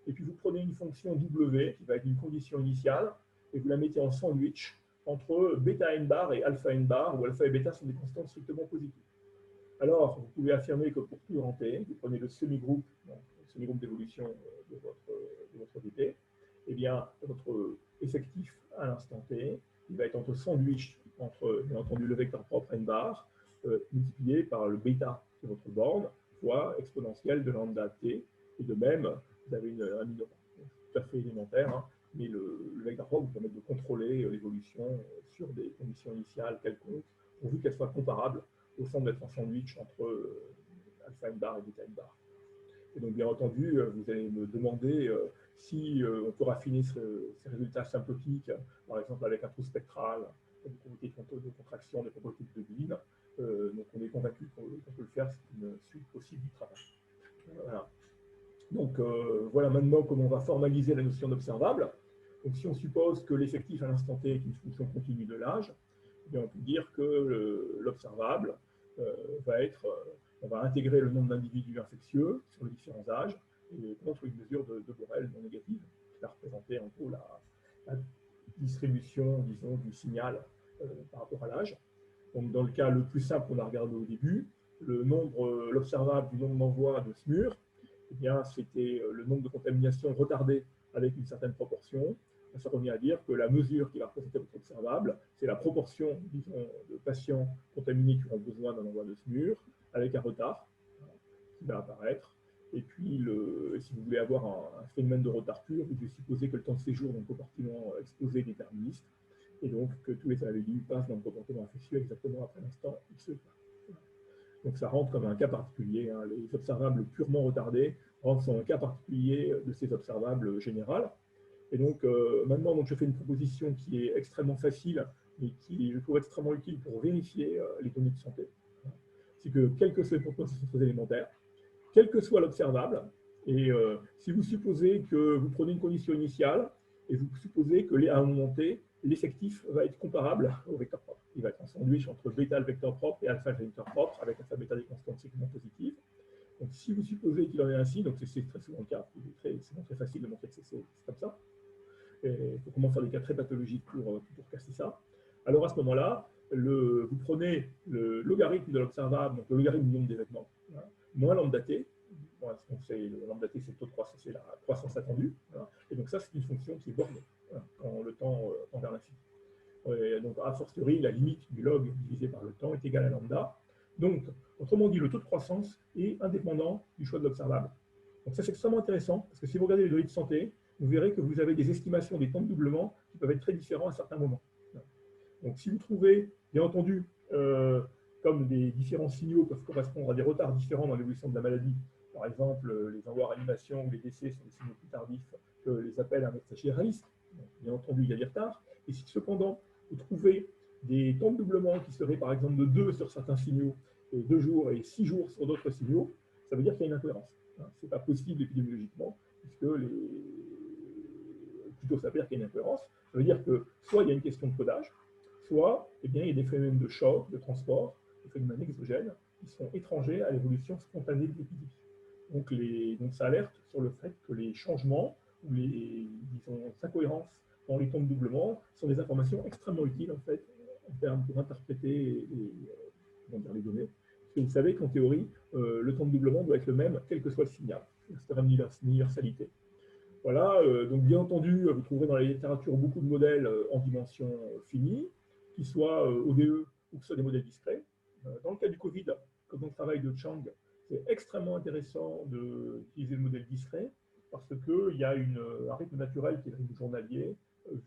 et puis vous prenez une fonction w, qui va être une condition initiale, et vous la mettez en sandwich entre bêta n bar et alpha n bar, où alpha et bêta sont des constantes strictement positives. Alors, vous pouvez affirmer que pour tout grand t, vous prenez le semi-groupe d'évolution de votre dt, eh bien, votre effectif à l'instant t, il va être entre sandwich entre, bien entendu, le vecteur propre n bar, multiplié par le bêta de votre borne, fois exponentielle de lambda t, et de même, vous avez un minorant. Tout à fait élémentaire, hein, mais le vecteur propre vous permet de contrôler l'évolution sur des conditions initiales quelconques, pourvu qu'elles soient comparables au fond d'être en sandwich entre alpha n bar et bêta n bar. Et donc, bien entendu, vous allez me demander si on peut raffiner ces résultats symptotiques, par exemple avec un trou spectral, des propriétés de contraction, des propriétés de Debye. Donc, on est convaincu qu'on peut le faire, c'est une suite possible du travail. Voilà. Donc, voilà maintenant comment on va formaliser la notion d'observable. Donc, si on suppose que l'effectif à l'instant t est une fonction continue de l'âge, on peut dire que l'observable va être, on va intégrer le nombre d'individus infectieux sur les différents âges et contre une mesure de Borel non négative qui va représenter en gros la distribution, disons, du signal par rapport à l'âge. Donc, dans le cas le plus simple qu'on a regardé au début, l'observable du nombre d'envois de SMUR, eh bien, c'était le nombre de contaminations retardées avec une certaine proportion. Ça revient à dire que la mesure qui va représenter votre observable, c'est la proportion, disons, de patients contaminés qui auront besoin d'un envoi de SMUR avec un retard qui va apparaître. Et puis, si vous voulez avoir un phénomène de retard pur, vous devez supposer que le temps de séjour dans le compartiment exposé est déterministe, et donc que tous les individus passent dans le compartiment infectieux exactement après l'instant X. Donc ça rentre comme un cas particulier. Hein. Les observables purement retardés rentrent dans un cas particulier de ces observables générales. Et donc maintenant, donc, je fais une proposition qui est extrêmement facile, mais qui je trouve extrêmement utile pour vérifier les données de santé. C'est que, quelles que soient les propositions très élémentaires, quel que soit l'observable, et si vous supposez que vous prenez une condition initiale, et vous supposez qu'à un moment t, l'effectif va être comparable au vecteur propre. Il va être en sandwich entre bêta le vecteur propre et alpha le vecteur propre, avec alpha bêta des constantes strictement positives. Donc si vous supposez qu'il en est ainsi, donc c'est très souvent le cas, c'est très facile de montrer que c'est comme ça. Il faut comment faire des cas très pathologiques pour casser ça. Alors à ce moment-là, vous prenez le logarithme de l'observable, donc le logarithme du nombre d'événements, hein, moins lambda t. Bon, le lambda t, c'est le taux de croissance, c'est la croissance attendue. Voilà. Et donc ça, c'est une fonction qui est bornée, voilà, quand le temps tend vers l'infini. Donc a fortiori, la limite du log divisé par le temps est égale à lambda. Donc, autrement dit, le taux de croissance est indépendant du choix de l'observable. Donc ça, c'est extrêmement intéressant, parce que si vous regardez les données de santé, vous verrez que vous avez des estimations des temps de doublement qui peuvent être très différents à certains moments. Donc si vous trouvez, bien entendu, comme des différents signaux peuvent correspondre à des retards différents dans l'évolution de la maladie, par exemple, les envois à réanimation ou les décès sont des signaux plus tardifs que les appels à un médecin généraliste. Donc, bien entendu, il y a des retards. Et si cependant, vous trouvez des temps de doublement qui seraient par exemple de 2 sur certains signaux, et 2 jours et 6 jours sur d'autres signaux, ça veut dire qu'il y a une incohérence. Ce n'est pas possible épidémiologiquement, puisque plutôt ça veut dire qu'il y a une incohérence. Ça veut dire que soit il y a une question de codage, soit eh bien, il y a des phénomènes de choc, de transport, des phénomènes exogènes qui sont étrangers à l'évolution spontanée de l'épidémie. Donc ça alerte sur le fait que les changements ou les incohérences dans les temps de doublement sont des informations extrêmement utiles en fait en termes pour interpréter les données. Parce que vous savez qu'en théorie, le temps de doublement doit être le même quel que soit le signal, c'est-à-dire l'universalité. Voilà, donc bien entendu, vous trouverez dans la littérature beaucoup de modèles en dimension finie, qui soient ODE ou que ce soit des modèles discrets. Dans le cas du Covid, comme dans le travail de Chang, c'est extrêmement intéressant d'utiliser le modèle discret parce qu'il y a un rythme naturel qui est le rythme journalier,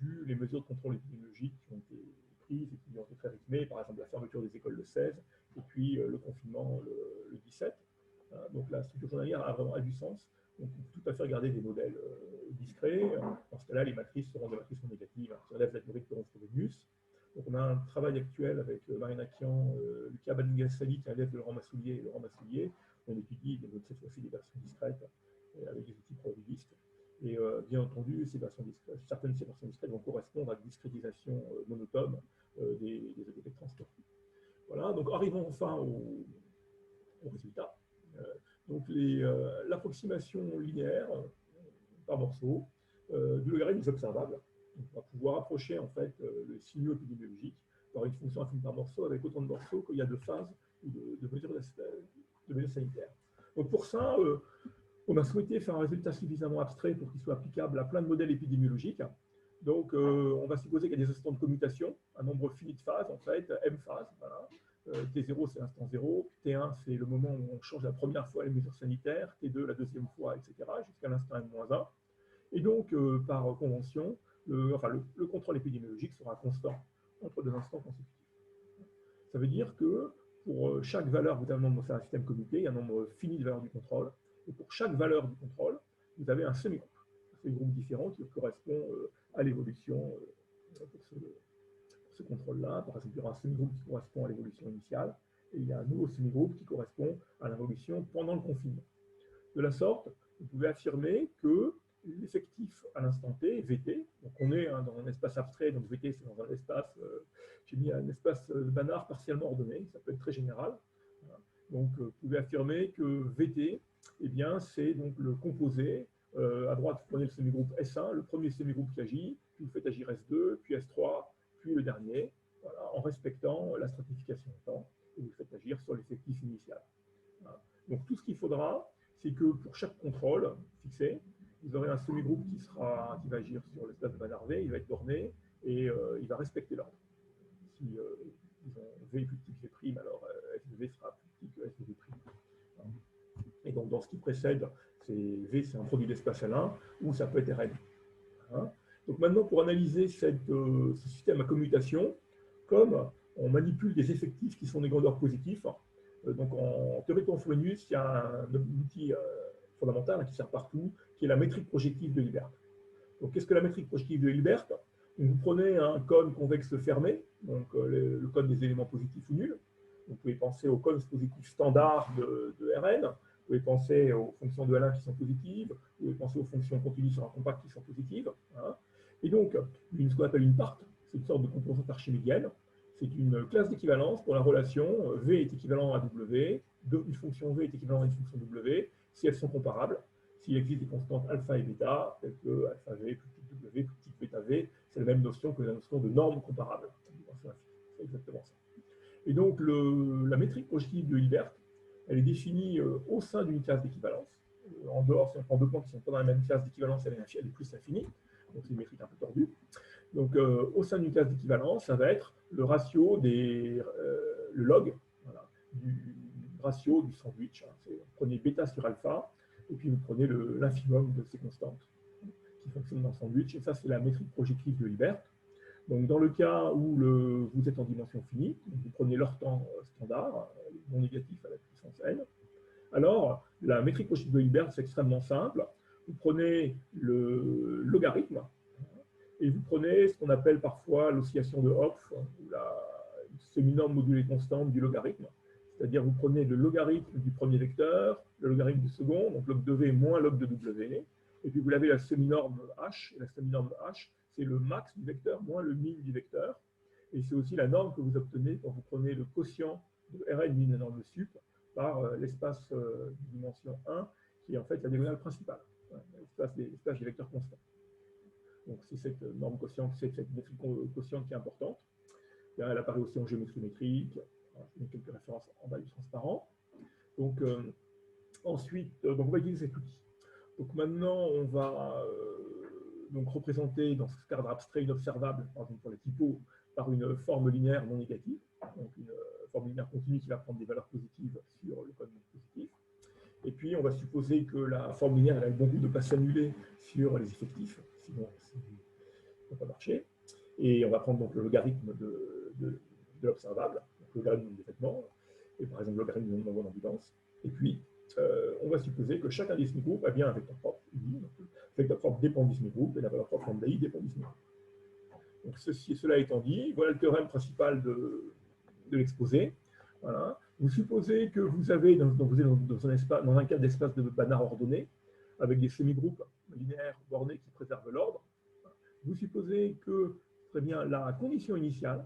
vu les mesures de contrôle épidémiologique qui ont été prises et qui ont été très rythmées, par exemple la fermeture des écoles le 16 et puis le confinement le 17. Donc la structure journalière a vraiment du sens. Donc on peut tout à fait regarder des modèles discrets. Dans ce cas-là, les matrices seront des matrices non négatives, qui relèvent la théorie de Coron-Frobenius. Donc on a un travail actuel avec Marina Kian, Lucas Baningassali, qui est un élève de Laurent Massoulier et Laurent Massoulier. On étudie cette fois-ci des versions discrètes avec des outils probabilistes. Et bien entendu, certaines de ces versions discrètes vont correspondre à une discrétisation monotone des ADP de transport. Voilà, donc arrivons enfin au résultat. Donc l'approximation linéaire par morceau du logarithme des observables. Donc, on va pouvoir approcher en fait le signaux épidémiologiques par une fonction affine par morceau avec autant de morceaux qu'il y a de phases ou de mesures sanitaires. Donc pour ça, on a souhaité faire un résultat suffisamment abstrait pour qu'il soit applicable à plein de modèles épidémiologiques. Donc on va supposer qu'il y a des instants de commutation, un nombre fini de phases en fait, m phases. Voilà. T0 c'est l'instant 0, T1 c'est le moment où on change la première fois les mesures sanitaires, T2 la deuxième fois, etc. jusqu'à l'instant m-1. Et donc, par convention, le contrôle épidémiologique sera constant entre deux instants consécutifs. Ça veut dire que pour chaque valeur, vous avez un nombre, c'est un système commutatif, il y a un nombre fini de valeurs du contrôle, et pour chaque valeur du contrôle, vous avez un semi-groupe. Un semi-groupe différent qui correspond à l'évolution pour ce contrôle-là. Par exemple, il y aura un semi-groupe qui correspond à l'évolution initiale, et il y a un nouveau semi-groupe qui correspond à l'évolution pendant le confinement. De la sorte, vous pouvez affirmer que l'effectif à l'instant T, VT, donc on est dans un espace abstrait, donc VT c'est dans un espace, j'ai mis un espace Banach partiellement ordonné, ça peut être très général. Donc vous pouvez affirmer que VT, eh bien, c'est donc le composé, à droite vous prenez le semi-groupe S1, le premier semi-groupe qui agit, puis vous faites agir S2, puis S3, puis le dernier, voilà, en respectant la stratification de temps, et vous faites agir sur l'effectif initial. Voilà. Donc tout ce qu'il faudra, c'est que pour chaque contrôle fixé, vous aurez un semi-groupe qui va agir sur l'espace de Banach-V, il va être borné et il va respecter l'ordre. Si disons, V est plus petit que V', alors f de V sera plus petit que f de V'. Et donc dans ce qui précède, V c'est un produit d'espace L1 ou ça peut être Rn. Donc maintenant pour analyser ce système à commutation, comme on manipule des effectifs qui sont des grandeurs positives, donc en théorie de Coron-Frobenius, il y a un outil fondamental qui sert partout, qui est la métrique projective de Hilbert. Donc qu'est-ce que la métrique projective de Hilbert? Vous prenez un cône convexe fermé, donc le cône des éléments positifs ou nuls. Vous pouvez penser aux cônes positifs standards de Rn, vous pouvez penser aux fonctions de L1 qui sont positives, vous pouvez penser aux fonctions continues sur un compact qui sont positives. Hein. Et donc, ce qu'on appelle une part, c'est une sorte de composante archimédienne. C'est une classe d'équivalence pour la relation V est équivalent à W, une fonction V est équivalent à une fonction W, si elles sont comparables, s'il existe des constantes alpha et bêta, telles que alpha V plus petit W plus petit bêta V, c'est la même notion que la notion de norme comparable. C'est exactement ça. Et donc, la métrique projective de Hilbert, elle est définie au sein d'une classe d'équivalence. En dehors, si on prend deux points qui sont pas dans la même classe d'équivalence, elle est plus infinie. Donc, c'est une métrique un peu tordue. Donc, au sein d'une classe d'équivalence, ça va être le ratio le log, voilà, du ratio du sandwich. Hein. Vous prenez bêta sur alpha, et puis vous prenez l'infimum de ces constantes qui fonctionnent dans le sandwich. Et ça, c'est la métrique projective de Hilbert. Donc, dans le cas où vous êtes en dimension finie, vous prenez leur temps standard, non négatif à la puissance n. Alors, la métrique projective de Hilbert, c'est extrêmement simple. Vous prenez le logarithme, et vous prenez ce qu'on appelle parfois l'oscillation de Hopf, ou la semi-norme modulée constante du logarithme. C'est-à-dire vous prenez le logarithme du premier vecteur, le logarithme du second, donc log de V moins log de W, et puis vous avez la semi-norme H, et la semi-norme H, c'est le max du vecteur moins le min du vecteur, et c'est aussi la norme que vous obtenez quand vous prenez le quotient de Rn min la norme sup par l'espace de dimension 1, qui est en fait la diagonale principale, l'espace des vecteurs constants. Donc c'est cette norme quotient, c'est cette métrique quotient qui est importante. Elle apparaît aussi en géométrie métrique. Je mets quelques références en bas du transparent. Donc ensuite, on va utiliser cet outil. Donc maintenant, on va donc représenter dans ce cadre abstrait inobservable, par exemple pour les typos, par une forme linéaire non négative, donc une forme linéaire continue qui va prendre des valeurs positives sur le code positif. Et puis, on va supposer que la forme linéaire elle a le bon goût de ne pas s'annuler sur les effectifs, sinon ça ne va pas marcher. Et on va prendre donc le logarithme de l'observable, donc le logarithme des vêtements, et par exemple le logarithme du nombre d'ambulance. Et puis, on va supposer que chacun des semi-groupes a bien un vecteur propre uni. Le vecteur propre dépend du semi-groupe et la valeur propre lambda i dépend du semi-groupe. Donc, cela étant dit, voilà le théorème principal de l'exposé. Voilà. Vous supposez que vous avez vous êtes dans un cadre d'espace de Banach ordonné, avec des semi-groupes linéaires bornés qui préservent l'ordre. Vous supposez que très bien, la condition initiale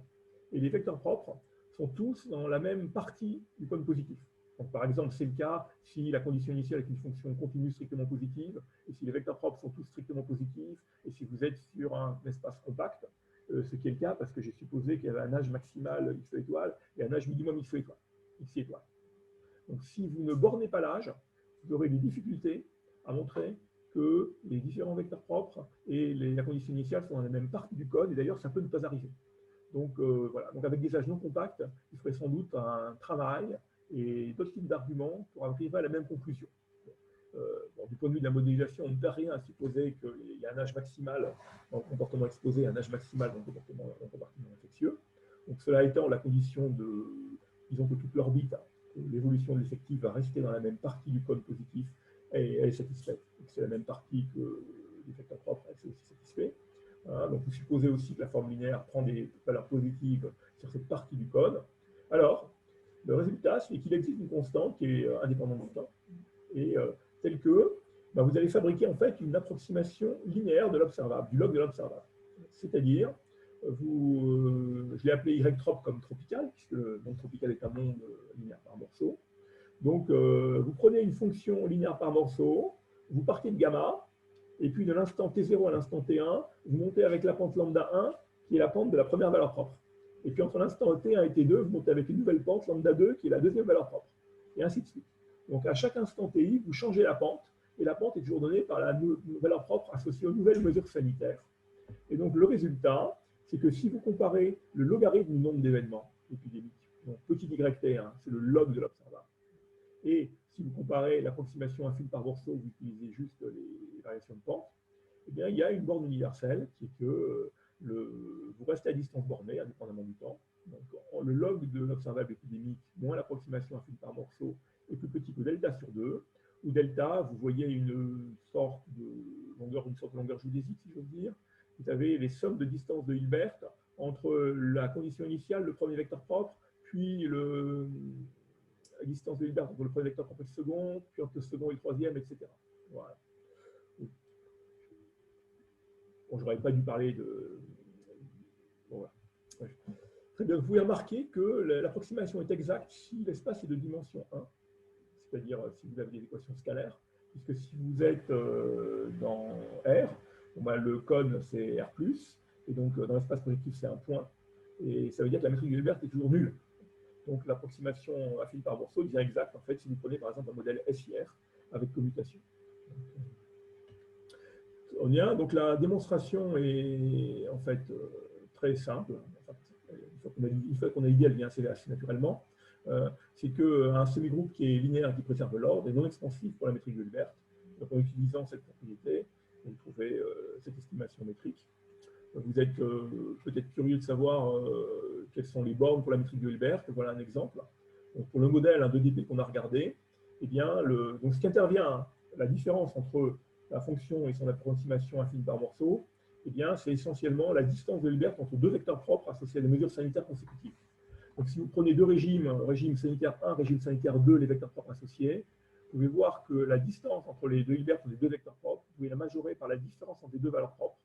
et les vecteurs propres sont tous dans la même partie du cône positif. Donc, par exemple, c'est le cas si la condition initiale est une fonction continue strictement positive, et si les vecteurs propres sont tous strictement positifs, et si vous êtes sur un espace compact, ce qui est le cas parce que j'ai supposé qu'il y avait un âge maximal x étoile et un âge minimum x étoile. Donc, si vous ne bornez pas l'âge, vous aurez des difficultés à montrer que les différents vecteurs propres et la condition initiale sont dans la même partie du code, et d'ailleurs, ça peut ne pas arriver. Donc, voilà. Donc, avec des âges non compacts, il faudrait sans doute un travail et d'autres types d'arguments pour arriver à la même conclusion. Bon, du point de vue de la modélisation, on ne peut rien à supposer qu'il y a un âge maximal dans le comportement exposé et un âge maximal dans le comportement infectieux. Donc, cela étant la condition de, disons que toute l'orbite, l'évolution de l'effectif va rester dans la même partie du code positif et elle est satisfaite. C'est la même partie que les vecteurs propres, elle est aussi satisfaite. Voilà, donc, vous supposez aussi que la forme linéaire prend des valeurs positives sur cette partie du code. Alors, le résultat, c'est qu'il existe une constante qui est indépendante du temps, et telle que vous allez fabriquer en fait une approximation linéaire de l'observable, du log de l'observable. C'est-à-dire, je l'ai appelé Y-trop comme tropical, puisque le monde tropical est un monde linéaire par morceau. Donc, vous prenez une fonction linéaire par morceau, vous partez de gamma, et puis de l'instant T0 à l'instant T1, vous montez avec la pente lambda 1, qui est la pente de la première valeur propre. Et puis entre l'instant T1 et T2, vous montez avec une nouvelle pente lambda 2, qui est la deuxième valeur propre. Et ainsi de suite. Donc à chaque instant TI, vous changez la pente, et la pente est toujours donnée par la valeur propre associée aux nouvelles mesures sanitaires. Et donc le résultat, c'est que si vous comparez le logarithme du nombre d'événements épidémiques, donc petit yt, c'est le log de l'observable, et si vous comparez l'approximation affine par morceau, vous utilisez juste les variations de pente, eh bien, il y a une borne universelle qui est que vous restez à distance bornée, indépendamment du temps. Donc, le log de l'observable épidémique moins l'approximation affine par morceau est plus petit que delta sur 2, où delta, vous voyez une sorte de longueur géodésique, si j'ose dire. Vous avez les sommes de distance de Hilbert entre la condition initiale, le premier vecteur propre, puis la distance de Hilbert entre le premier vecteur propre et le second, puis entre le second et le troisième, etc. Voilà. Bon, j'aurais pas dû parler de... Bon, voilà. Ouais. Très bien, vous pouvez remarquer que l'approximation est exacte si l'espace est de dimension 1, c'est-à-dire si vous avez des équations scalaires, puisque si vous êtes dans R, le cône c'est R+, et donc dans l'espace projectif c'est un point, et ça veut dire que la métrique de Hilbert est toujours nulle. Donc l'approximation affine par morceau devient exacte, en fait, si vous prenez par exemple un modèle SIR avec commutation. Donc la démonstration est en fait très simple. Une fois qu'on a l'idée, elle vient assez naturellement. C'est qu'un semi-groupe qui est linéaire et qui préserve l'ordre est non expansif pour la métrique de Hilbert. Donc en utilisant cette propriété, vous trouvez cette estimation métrique. Vous êtes peut-être curieux de savoir quelles sont les bornes pour la métrique de Hilbert. Voilà un exemple. Donc, pour le modèle 2DP qu'on a regardé, eh bien, donc ce qui intervient, la différence entre la fonction et son approximation affine par morceau, eh bien, c'est essentiellement la distance de Hilbert entre deux vecteurs propres associés à des mesures sanitaires consécutives. Donc, si vous prenez deux régimes, régime sanitaire 1, régime sanitaire 2, les vecteurs propres associés, vous pouvez voir que la distance entre les deux Hilbert, les deux vecteurs propres, vous pouvez la majorer par la différence entre les deux valeurs propres,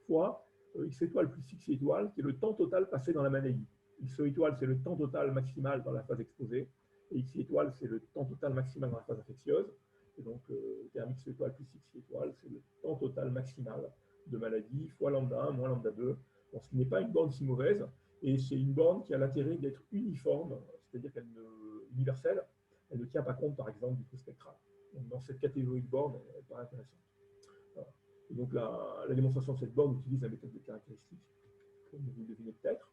fois x étoile plus x étoile, qui est le temps total passé dans la maladie. X étoile, c'est le temps total maximal dans la phase exposée, et x étoile, c'est le temps total maximal dans la phase infectieuse. Et donc, terme x étoile plus x étoile, c'est le temps total maximal de maladie, fois lambda 1 moins lambda 2. Bon, ce qui n'est pas une borne si mauvaise, et c'est une borne qui a l'intérêt d'être uniforme, c'est-à-dire qu'elle universelle, elle ne tient pas compte, par exemple, du coût spectral. Donc, dans cette catégorie de borne, elle paraît intéressante. Voilà. Et donc la démonstration de cette borne utilise la méthode de caractéristiques, comme vous le devinez peut-être.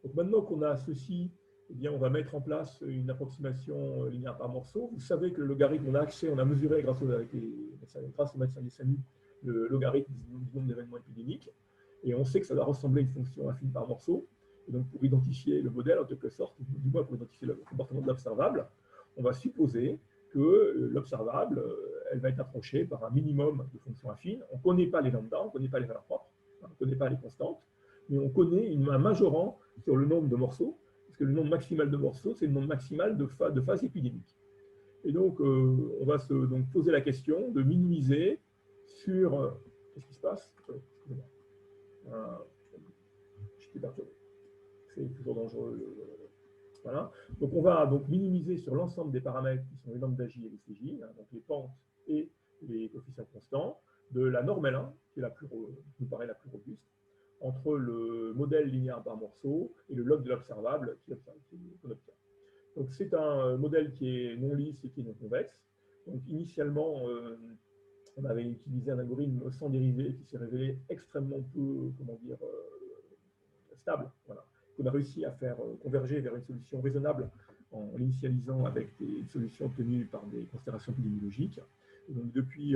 Donc maintenant qu'on a ceci, eh bien, on va mettre en place une approximation linéaire par morceau. Vous savez que le logarithme, on a mesuré grâce aux médecins des SAMU le logarithme du nombre d'événements épidémiques. Et on sait que ça doit ressembler à une fonction affine par morceau. Et donc, pour identifier le modèle, en quelque sorte, du moins pour identifier le comportement de l'observable, on va supposer que l'observable, elle va être approchée par un minimum de fonctions affines. On ne connaît pas les lambda, on ne connaît pas les valeurs propres, on ne connaît pas les constantes, mais on connaît un majorant sur le nombre de morceaux, parce que le nombre maximal de morceaux, c'est le nombre maximal de phases épidémiques. Et donc, on va se poser la question de minimiser sur... Qu'est-ce qui se passe? J'étais perturbé. C'est toujours dangereux. Voilà. Donc, on va donc minimiser sur l'ensemble des paramètres qui sont les lambda J et les CJ, hein, donc les pentes et les coefficients constants, de la norme L1, qui nous paraît la plus robuste, entre le modèle linéaire par morceau et le log de l'observable qu'on obtient. Donc, c'est un modèle qui est non lisse et qui est non convexe. Donc, initialement, on avait utilisé un algorithme sans dérivée qui s'est révélé extrêmement peu, stable. Voilà. On a réussi à faire converger vers une solution raisonnable en l'initialisant avec des solutions obtenues par des considérations épidémiologiques. Et donc, depuis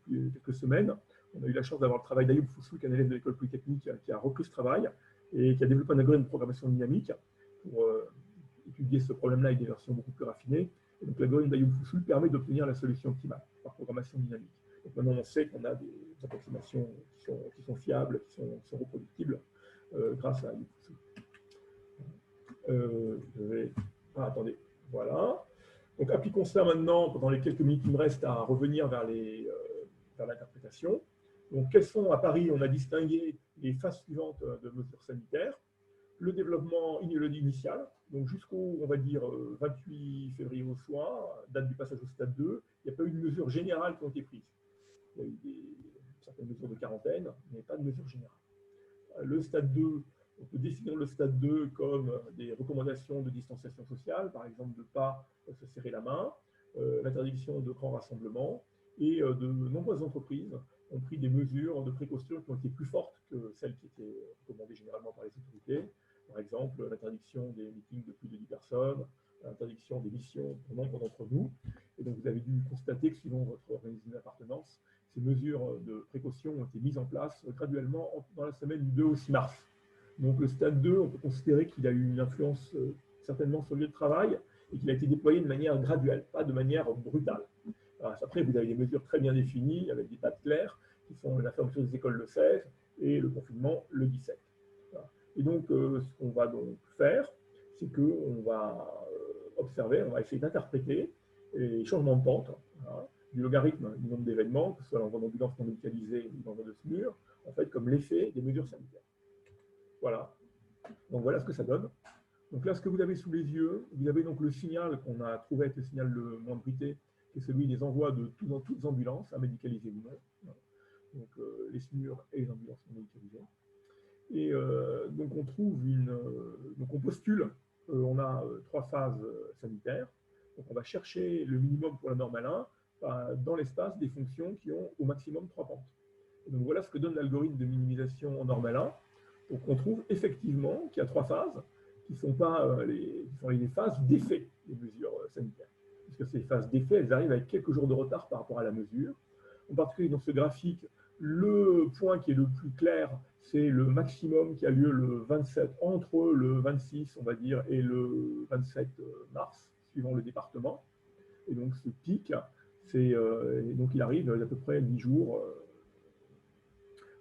quelques semaines, on a eu la chance d'avoir le travail d'Ayoub Foussou, qui est un élève de l'école polytechnique, qui a repris ce travail et qui a développé un algorithme de programmation dynamique pour étudier ce problème-là avec des versions beaucoup plus raffinées. Et donc, l'algorithme d'Ayoub Foussou permet d'obtenir la solution optimale par programmation dynamique. Donc, maintenant, on sait qu'on a des approximations qui sont fiables, qui sont reproductibles grâce à Ayoub Foussou. Attendez, voilà. Donc, appliquons cela maintenant, pendant les quelques minutes qui me restent, à revenir vers l'interprétation. Donc, quelles sont, à Paris, on a distingué les phases suivantes de mesures sanitaires. Le développement initial, donc jusqu'au, on va dire, 28 février au soir, date du passage au stade 2, il n'y a pas eu de mesures générales qui ont été prises. Il y a eu certaines mesures de quarantaine, mais pas de mesures générales. Le stade 2, on peut définir le stade 2 comme des recommandations de distanciation sociale, par exemple de ne pas se serrer la main, l'interdiction de grands rassemblements, et de nombreuses entreprises ont pris des mesures de précaution qui ont été plus fortes que celles qui étaient recommandées généralement par les autorités. Par exemple, l'interdiction des meetings de plus de 10 personnes, l'interdiction des missions pour nombre d'entre nous. Et donc, vous avez dû constater que, suivant votre organisme d'appartenance, ces mesures de précaution ont été mises en place graduellement dans la semaine du 2 au 6 mars. Donc, le stade 2, on peut considérer qu'il a eu une influence certainement sur le lieu de travail et qu'il a été déployé de manière graduelle, pas de manière brutale. Alors, après, vous avez des mesures très bien définies avec des dates claires qui sont la fermeture des écoles le 16 et le confinement le 17. Voilà. Et donc, ce qu'on va donc faire, c'est qu'on va observer, on va essayer d'interpréter les changements de pente, voilà, du logarithme du nombre d'événements, que ce soit dans une ambulance non médicalisée ou dans un SMUR, en fait, comme l'effet des mesures sanitaires. Voilà. Donc, voilà ce que ça donne. Donc là, ce que vous avez sous les yeux, vous avez donc le signal qu'on a trouvé être le signal le moins bruité, qui est celui des envois de toutes les ambulances, médicalisées ou non. Donc les SMUR et les ambulances non médicalisées. Et donc on trouve donc on postule, on a 3 phases sanitaires. Donc on va chercher le minimum pour la norme L1 dans l'espace des fonctions qui ont au maximum 3 pentes. Et donc voilà ce que donne l'algorithme de minimisation en norme L1. Donc on trouve effectivement qu'il y a 3 phases qui sont les phases d'effet des mesures sanitaires. Puisque ces phases d'effet, elles arrivent avec quelques jours de retard par rapport à la mesure. En particulier dans ce graphique, le point qui est le plus clair, c'est le maximum qui a lieu le 27, entre le 26, on va dire, et le 27 mars, suivant le département. Et donc ce pic, donc il arrive à peu près 10 jours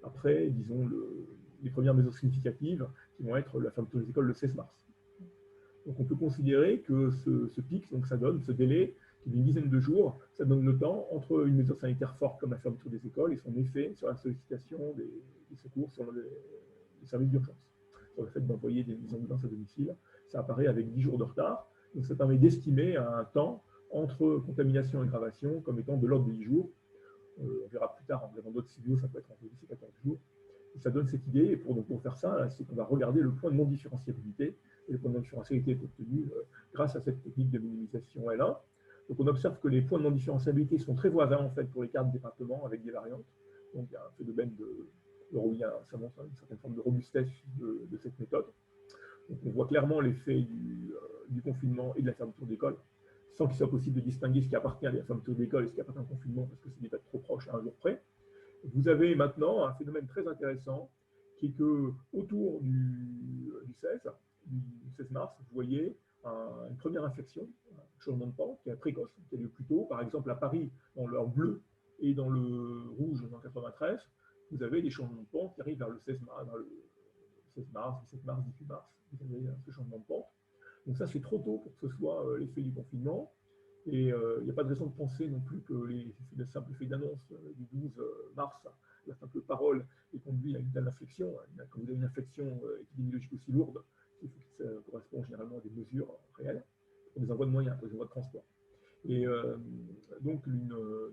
après, disons, les premières mesures significatives qui vont être la fermeture des écoles le 16 mars. Donc on peut considérer que ce pic, donc ça donne ce délai qui est d'une dizaine de jours, ça donne le temps entre une mesure sanitaire forte comme la fermeture des écoles et son effet sur la sollicitation des secours sur les services d'urgence. Sur le fait d'envoyer des ambulances à domicile, ça apparaît avec 10 jours de retard. Donc ça permet d'estimer un temps entre contamination et aggravation comme étant de l'ordre de 10 jours. On verra plus tard en verrant d'autres signaux, ça peut être entre 10 et 14 jours. Et ça donne cette idée, et pour faire ça, c'est qu'on va regarder le point de non-différenciabilité, et le point de non-différenciabilité est obtenu grâce à cette technique de minimisation L1. Donc on observe que les points de non-différenciabilité sont très voisins en fait pour les cartes départements avec des variantes. Donc il y a un phénomène ça montre une certaine forme de robustesse de cette méthode. Donc on voit clairement l'effet du confinement et de la fermeture d'école, sans qu'il soit possible de distinguer ce qui appartient à la fermeture d'école et ce qui appartient au confinement, parce que c'est des dates trop proches à un jour près. Vous avez maintenant un phénomène très intéressant, qui est que autour du 16 mars, vous voyez une première inflexion, un changement de pente qui est précoce, qui a lieu plus tôt. Par exemple, à Paris, dans le bleu et dans le rouge, en 93, vous avez des changements de pente qui arrivent vers le 16 mars, 17 mars, 18 mars, vous avez ce changement de pente. Donc ça, c'est trop tôt pour que ce soit l'effet du confinement. Et il n'y a pas de raison de penser non plus que le simple effet d'annonce du 12 mars, la simple parole, est conduit à une telle inflexion. Quand vous avez une inflexion épidémiologique aussi lourde, il faut que ça correspond généralement à des mesures réelles, pour des envois de moyens, pour des envois de transport. Et donc,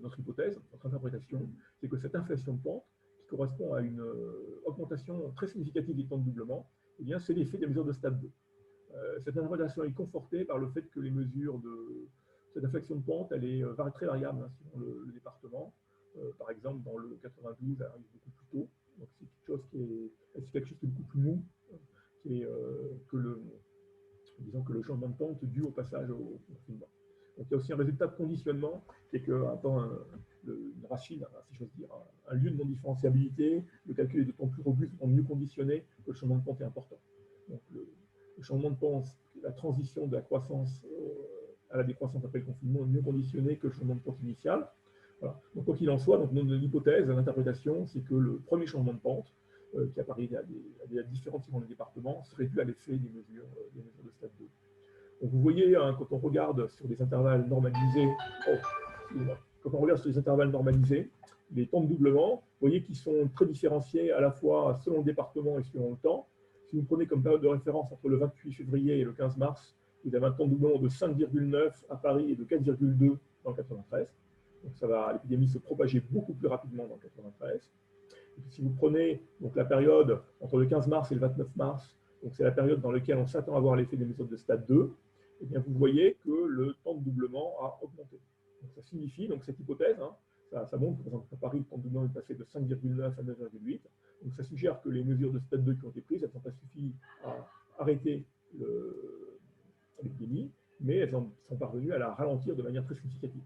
notre hypothèse, notre interprétation, c'est que cette inflation de pente, qui correspond à une augmentation très significative des temps de doublement, eh bien, c'est l'effet des mesures de stade 2. Cette interprétation est confortée par le fait que les mesures de cette inflexion de pente, elle est très variable selon le département. Par exemple, dans le 92, elle arrive beaucoup plus tôt. Donc, c'est quelque chose qui est beaucoup plus mou que le changement de pente dû au passage au confinement. Donc, il y a aussi un résultat de conditionnement qui est une racine, si j'ose dire, un lieu de non-différenciabilité. Le calcul est d'autant plus robuste, d'autant mieux conditionné que le changement de pente est important. Donc, le changement de pente, la transition de la croissance à la décroissance après le confinement est mieux conditionnée que le changement de pente initial. Voilà. Donc, quoi qu'il en soit, donc, notre hypothèse, l'interprétation, c'est que le premier changement de pente, qui apparaît à des différents selon les départements, serait dû à l'effet des mesures de stade 2. Donc, vous voyez, quand on regarde sur des intervalles normalisés, les temps de doublement, vous voyez qu'ils sont très différenciés à la fois selon le département et selon le temps. Si vous prenez comme période de référence entre le 28 février et le 15 mars, vous avez un temps de doublement de 5,9 à Paris et de 4,2 dans le 93. Donc l'épidémie se propageait beaucoup plus rapidement dans le 93. Et puis si vous prenez donc, la période entre le 15 mars et le 29 mars, donc c'est la période dans laquelle on s'attend à voir l'effet des mesures de stade 2, eh bien vous voyez que le temps de doublement a augmenté. Donc ça signifie, donc cette hypothèse, ça montre que par exemple, à Paris, le temps de doublement est passé de 5,9 à 9,8. Donc ça suggère que les mesures de stade 2 qui ont été prises, elles n'ont pas suffi à arrêter l'épidémie, mais elles sont parvenues à la ralentir de manière très significative,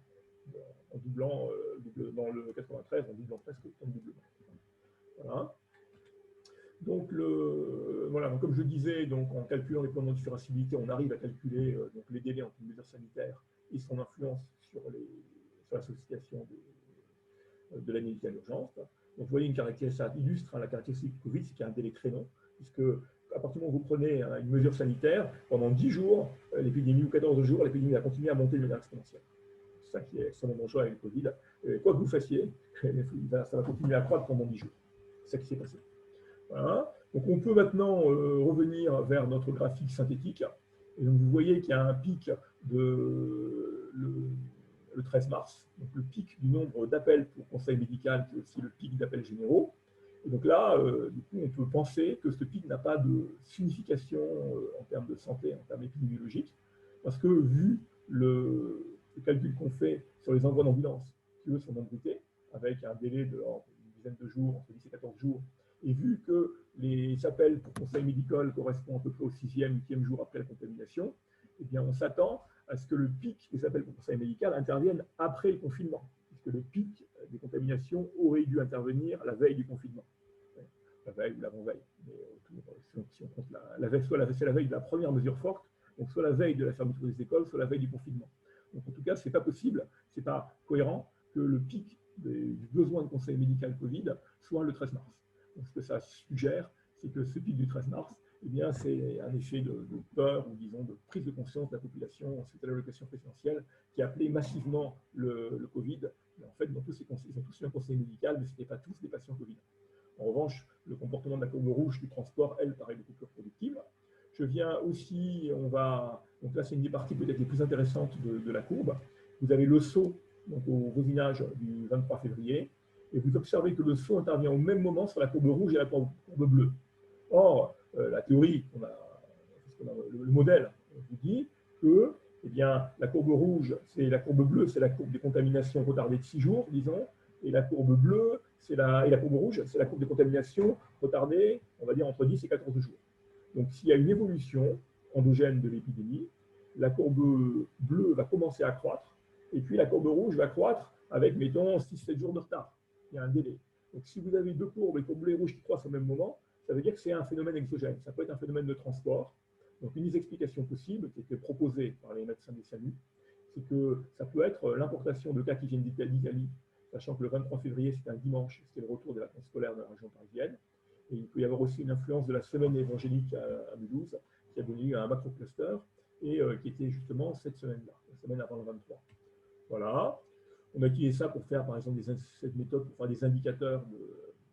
en doublant, dans le 93, en doublant presque le temps de doublement. Voilà. Donc, donc, comme je disais, donc, en calculant les plans de différenciabilité, on arrive à calculer donc, les délais entre une mesure sanitaire et son influence sur la sollicitation de l'aide médicale d'urgence. Donc, vous voyez une caractéristique, ça illustre la caractéristique du Covid, c'est qu'il y a un délai très long, puisque à partir du moment où vous prenez une mesure sanitaire, pendant 10 jours, l'épidémie, ou 14 jours, l'épidémie va continuer à monter de manière exponentielle. C'est ça qui est extrêmement dangereux avec le Covid. Quoi que vous fassiez, ça va continuer à croître pendant 10 jours. C'est ça qui s'est passé. Voilà. Donc on peut maintenant revenir vers notre graphique synthétique. Et donc vous voyez qu'il y a un pic le 13 mars, donc le pic du nombre d'appels pour conseil médical, qui est aussi le pic d'appels généraux. Et donc là, du coup, on peut penser que ce pic n'a pas de signification en termes de santé, en termes épidémiologiques, parce que vu le calcul qu'on fait sur les envois d'ambulance, qui eux sont embrutés, avec un délai d'une dizaine de jours, entre 10 et 14 jours, et vu que les appels pour conseil médical correspondent à peu près au 6e, 8e jour après la contamination, eh bien, on s'attend à ce que le pic des appels pour conseil médical intervienne après le confinement, puisque le pic des contaminations aurait dû intervenir la veille du confinement. La veille ou l'avant-veille. Si on compte la veille, c'est la veille de la première mesure forte, donc soit la veille de la fermeture des écoles, soit la veille du confinement. Donc en tout cas, ce n'est pas possible, ce n'est pas cohérent que le pic du besoin de conseil médical Covid soit le 13 mars. Donc, ce que ça suggère, c'est que ce pic du 13 mars, eh bien, c'est un effet de peur ou disons de prise de conscience de la population suite à l'allocation présidentielle qui a appelé massivement le Covid. Mais en fait, ils ont tous eu un conseil médical, mais ce n'étaient pas tous des patients Covid. En revanche, le comportement de la courbe rouge du transport, elle, paraît beaucoup plus reproductive. Je viens aussi, donc là, c'est une des parties peut-être les plus intéressantes de la courbe. Vous avez le saut donc, au voisinage du 23 février. Et vous observez que le saut intervient au même moment sur la courbe rouge et la courbe bleue. Or, la théorie, le modèle vous dit que eh bien, la courbe rouge, c'est la courbe bleue, c'est la courbe des contaminations retardées de 6 jours, disons, et la courbe bleue, et la courbe rouge, c'est la courbe de contamination retardée, on va dire, entre 10 et 14 jours. Donc, s'il y a une évolution endogène de l'épidémie, la courbe bleue va commencer à croître, et puis la courbe rouge va croître avec, mettons, 6-7 jours de retard. Il y a un délai. Donc, si vous avez deux courbes, les courbes bleues et rouges qui croissent au même moment, ça veut dire que c'est un phénomène exogène. Ça peut être un phénomène de transport. Donc, une des explications possibles, qui était proposée par les médecins des SAMU, c'est que ça peut être l'importation de cas qui viennent d'Italie, sachant que le 23 février, c'était un dimanche, c'était le retour des vacances scolaires dans la région parisienne. Et il peut y avoir aussi une influence de la semaine évangélique à Mulhouse, qui a donné lieu à un macro-cluster, et qui était justement cette semaine-là, la semaine avant le 23. Voilà. On a utilisé ça pour faire, par exemple, cette méthode pour faire des indicateurs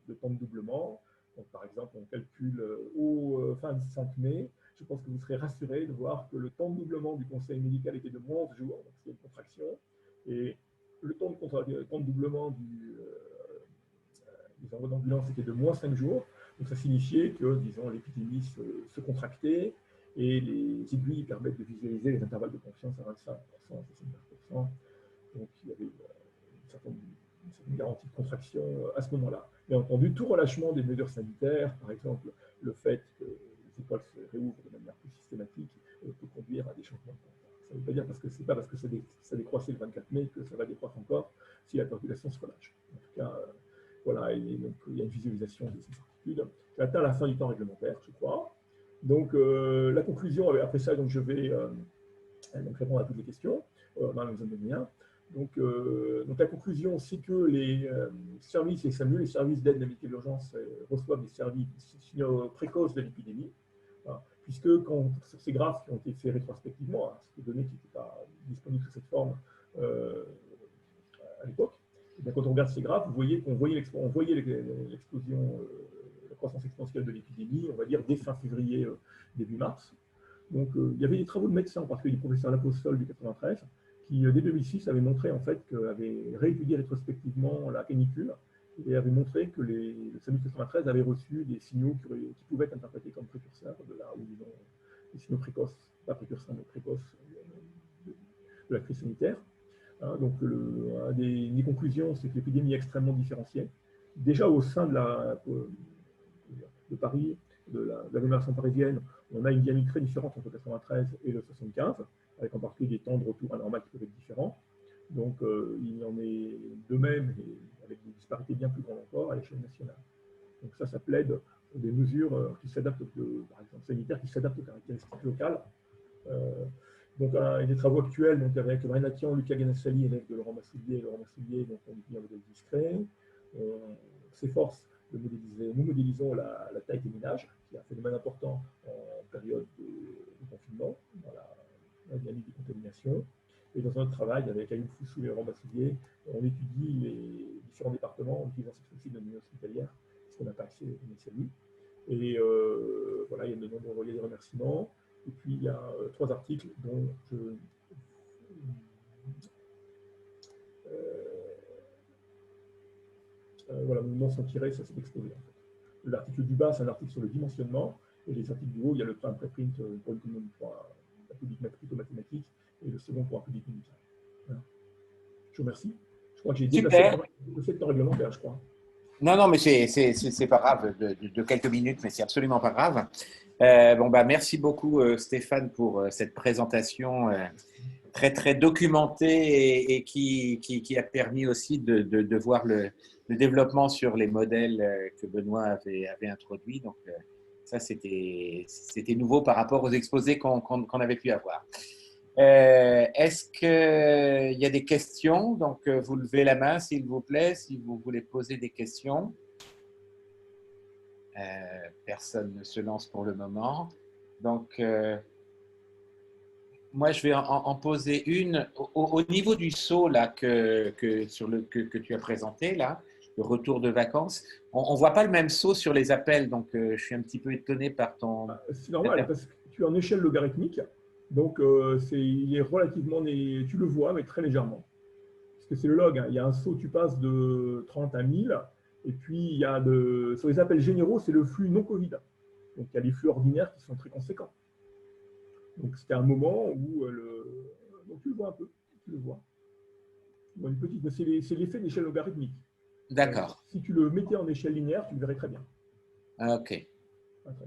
de temps de doublement. Donc, par exemple, on calcule au fin du 5 mai. Je pense que vous serez rassurés de voir que le temps de doublement du conseil médical était de moins 11 jours, donc c'est une contraction. Et le temps de doublement des envois d'ambulance était de moins 5 jours. Donc, ça signifiait que, disons, l'épidémie se contractait et les aiguilles permettent de visualiser les intervalles de confiance à 25%, 69%. Donc, il y avait une certaine garantie de contraction à ce moment-là. Bien entendu, tout relâchement des mesures sanitaires, par exemple, le fait que les écoles se réouvrent de manière plus systématique, peut conduire à des changements de temps. Ça ne veut pas dire parce que c'est pas parce que ça décroissait le 24 mai que ça va décroître encore si la population se relâche. En tout cas, voilà, et donc il y a une visualisation de ces certitudes. J'ai atteint la fin du temps réglementaire, je crois. Donc, la conclusion, après ça, donc, je vais donc, répondre à toutes les questions dans la zone de lien. Donc, la conclusion, c'est que les services, les SAMU, les services d'aide à d'urgence reçoivent des signaux précoces de l'épidémie, hein, puisque sur ces graphes qui ont été faits rétrospectivement, hein, c'est des données qui n'étaient pas disponibles sous cette forme à l'époque, quand on regarde ces graphes, vous voyez qu'on voyait l'explosion, la croissance exponentielle de l'épidémie, on va dire dès fin février, début mars. Donc, il y avait des travaux de médecins, en particulier du professeur Lapostole du 93, qui, dès 2006, avait montré, en fait, avait réétudié rétrospectivement la canicule et avait montré que le SAMU 93 avait reçu des signaux qui pouvaient être interprétés comme précurseurs ou disons, des signaux précoces, pas précurseurs, mais précoces de la crise sanitaire. Hein, donc, des conclusions, c'est que l'épidémie est extrêmement différenciée. Déjà au sein de Paris, de l'agglomération parisienne, on a une dynamique très différente entre le 93 et le 75, avec en particulier des temps de retour anormaux qui peuvent être différents. Donc, il y en est de même, et avec des disparités bien plus grandes encore à l'échelle nationale. Donc ça plaide pour des mesures qui s'adaptent, par exemple sanitaires, qui s'adaptent aux caractéristiques locales. Donc, il y a des travaux actuels donc, avec Marina Tian, Lucas Ganassali, élève de Laurent Massoulier, donc on utilise un modèle discret. On s'efforce de modéliser, nous modélisons la taille des ménages, qui est un phénomène important en période de confinement, dans la dynamique de contamination. Et dans un autre travail avec Ayoub Foussou et Laurent Massoulier, on étudie les différents départements en utilisant cette fois-ci de l'Union hospitalière, parce qu'on n'a pas accès au SAMU. Et voilà, il y a de nombreux des remerciements. Et puis, il y a 3 articles dont voilà, mon nom sont tirés, ça s'est exposé. En fait. L'article du bas, c'est un article sur le dimensionnement. Et les articles du haut, il y a le préprint pour un public plutôt mathématique et le second pour un public médical. Voilà. Je vous remercie. Je crois que j'ai dépassé le temps réglementaire, je crois. Non, mais c'est pas grave, de quelques minutes, mais c'est absolument pas grave. Merci beaucoup, Stéphane, pour cette présentation très, très documentée et qui a permis aussi de voir le développement sur les modèles que Benoît avait introduits. Donc, ça, c'était nouveau par rapport aux exposés qu'on avait pu avoir. Est-ce qu'il y a des questions? Donc, vous levez la main, s'il vous plaît, si vous voulez poser des questions. Personne ne se lance pour le moment. Donc, moi, je vais en poser une. Au niveau du saut là, que tu as présenté, là, le retour de vacances, on ne voit pas le même saut sur les appels. Donc, je suis un petit peu étonné par ton… C'est normal, parce que tu es en échelle logarithmique. Donc, il est relativement… Tu le vois, mais très légèrement. Parce que c'est le log. Hein. Il y a un saut, tu passes de 30 à 1000. Et puis, il y a sur les appels généraux, c'est le flux non Covid. Donc, il y a les flux ordinaires qui sont très conséquents. Donc, c'était un moment où donc, tu le vois un peu. Tu le vois. Bon, une petite, mais c'est l'effet de l'échelle logarithmique. D'accord. Si tu le mettais en échelle linéaire, tu le verrais très bien. Ok.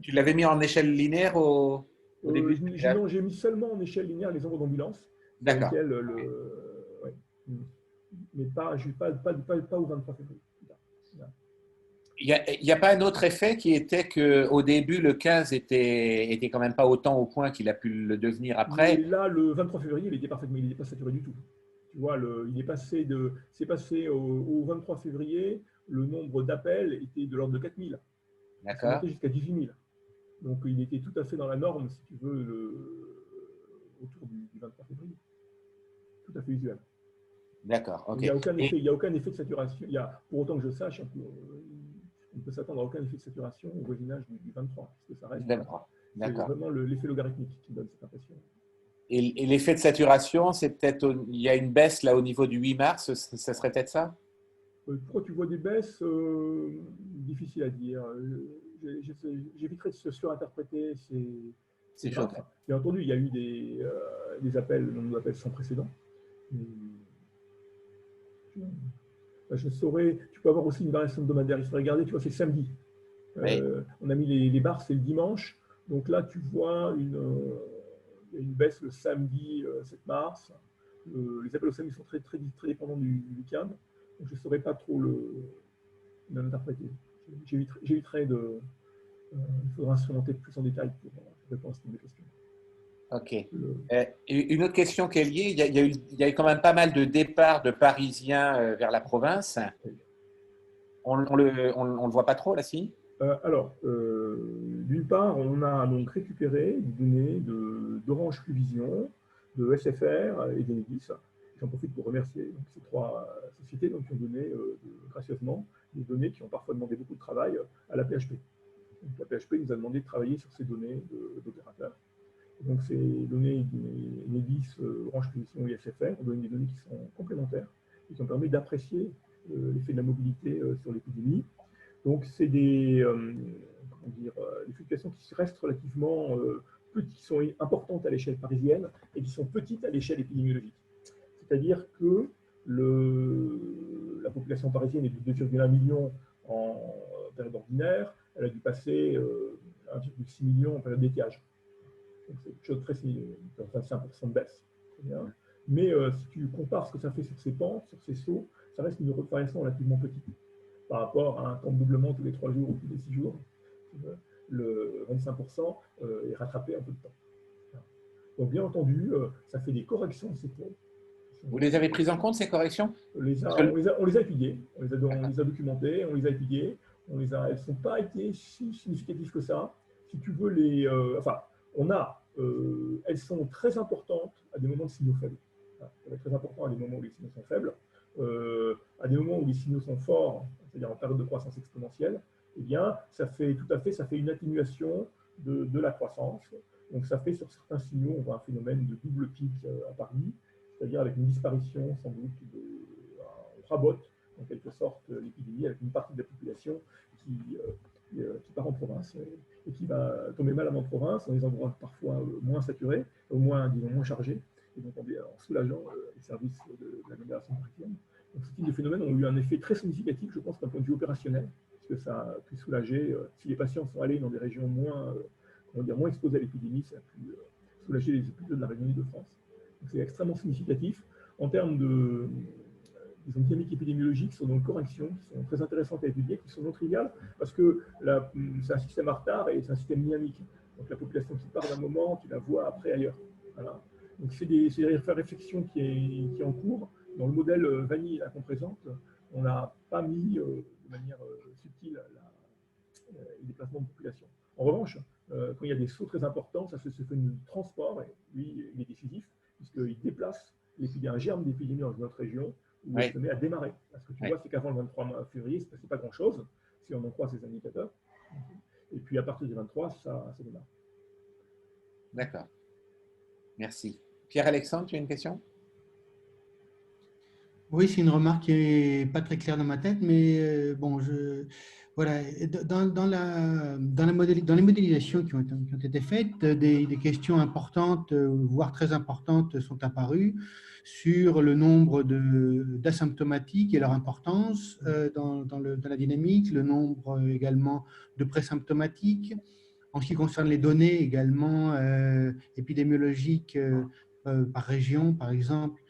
Tu l'avais mis en échelle linéaire au début? Non, j'ai mis seulement en échelle linéaire les ombres d'ambulance, sur D'accord. lesquelles ouais. Mais pas au 23 février. Il y a pas un autre effet qui était qu'au début, le 15 était quand même pas autant au point qu'il a pu le devenir Mais après. là, le 23 février, il n'était pas saturé du tout. Tu vois, c'est passé au 23 février, le nombre d'appels était de l'ordre de 4000. C'est D'accord. monté jusqu'à 18 000. Donc, il était tout à fait dans la norme, si tu veux, autour du 23 février. Tout à fait usuel. D'accord. Il Ok. n'y a aucun effet, il y a aucun effet de saturation. Pour autant que je sache, on ne peut s'attendre à aucun effet de saturation au voisinage du 23, parce que ça reste, c'est D'accord. vraiment l'effet logarithmique qui donne cette impression. Et l'effet de saturation, c'est peut-être, il y a une baisse là au niveau du 8 mars, ça serait peut-être ça? Pourquoi tu vois des baisses difficiles à dire. J'éviterai de se surinterpréter ces C'est chaud. graphes. Bien entendu, il y a eu des appels, nombre d'appels sans précédent. Mais, je saurais, tu peux avoir aussi une variation hebdomadaire. Il faut regarder, tu vois, c'est samedi. Oui. On a mis les barres, c'est le dimanche. Donc là, tu vois il y a une baisse le samedi 7 mars. Les appels au samedi sont très, très, très dépendants du week-end. Donc je ne saurais pas trop l'interpréter. J'éviterai de. Il faudra instrumenter plus en détail pour répondre à cette question. Ok. Une autre question qui est liée, il y a eu quand même pas mal de départs de Parisiens vers la province. On le voit pas trop là, si? Alors, d'une part, on a donc récupéré des données d'Orange Pluvision, de SFR et d'Enedis. J'en profite pour remercier donc, ces trois sociétés donc, qui ont donné gracieusement des données qui ont parfois demandé beaucoup de travail à la PHP. Donc, la PHP nous a demandé de travailler sur ces données d'opérateurs. Donc, ces données Enedis, Orange Pluvision et SFR ont donné des données qui sont complémentaires et qui ont permis d'apprécier l'effet de la mobilité sur l'épidémie. Donc, c'est des fluctuations qui restent relativement petites, qui sont importantes à l'échelle parisienne et qui sont petites à l'échelle épidémiologique. C'est-à-dire que la population parisienne est de 2,1 millions en période ordinaire, elle a dû passer 1,6 million en période d'étiage. Donc, c'est quelque chose de très significatif, 25% de baisse. Mais si tu compares ce que ça fait sur ces pentes, sur ces sauts, ça reste une variation relativement petite par rapport à un temps de doublement tous les 3 jours ou tous les 6 jours. Le 25% est rattrapé un peu de temps. Donc, bien entendu, ça fait des corrections de ces taux. Vous les avez prises en compte, ces corrections? On les a étudiées, on les a documentées, on les a étudiées. Elles ne sont pas été si significatives que ça. Si tu veux elles sont très importantes à des moments de signaux faibles. Ça va être très important à des moments où les signaux sont faibles. À des moments où les signaux sont forts, c'est-à-dire en période de croissance exponentielle, eh bien, ça fait une atténuation de la croissance. Donc, ça fait sur certains signaux, on voit un phénomène de double pic à Paris, c'est-à-dire avec une disparition sans doute on rabote en quelque sorte l'épidémie avec une partie de la population qui part en province et qui va tomber malade en province, dans des endroits parfois moins saturés, au moins, disons, moins chargés, et donc en soulageant les services de l'agglomération parisienne. Donc ce type de phénomènes ont eu un effet très significatif, je pense, d'un point de vue opérationnel, puisque ça a pu soulager, si les patients sont allés dans des régions moins exposées à l'épidémie, ça a pu soulager les hôpitaux de la région Île-de-France. C'est extrêmement significatif. En termes de dynamiques épidémiologiques, sont donc corrections, qui sont très intéressantes à étudier, qui sont non triviales, parce que c'est un système à retard et c'est un système dynamique. Donc la population qui part d'un moment, tu la vois après ailleurs. Voilà. Donc c'est des réflexions qui est en cours. Dans le modèle vanille qu'on présente, on n'a pas mis de manière subtile les déplacements de population. En revanche, quand il y a des sauts très importants, ça se fait du transport, et lui, il est décisif, puisqu'il déplace un germe d'épidémie dans une autre région, où elle se met à démarrer. Ce que tu vois, c'est qu'avant le 23 février, il ne se passait pas grand-chose, si on en croit ces indicateurs. Et puis à partir du 23, ça démarre. D'accord. Merci. Pierre-Alexandre, tu as une question? Oui, c'est une remarque qui n'est pas très claire dans ma tête, mais bon, Voilà, dans les modélisations qui ont été faites, des questions importantes, voire très importantes, sont apparues sur le nombre d'asymptomatiques et leur importance dans la dynamique, le nombre également de présymptomatiques. En ce qui concerne les données également épidémiologiques par région, par exemple,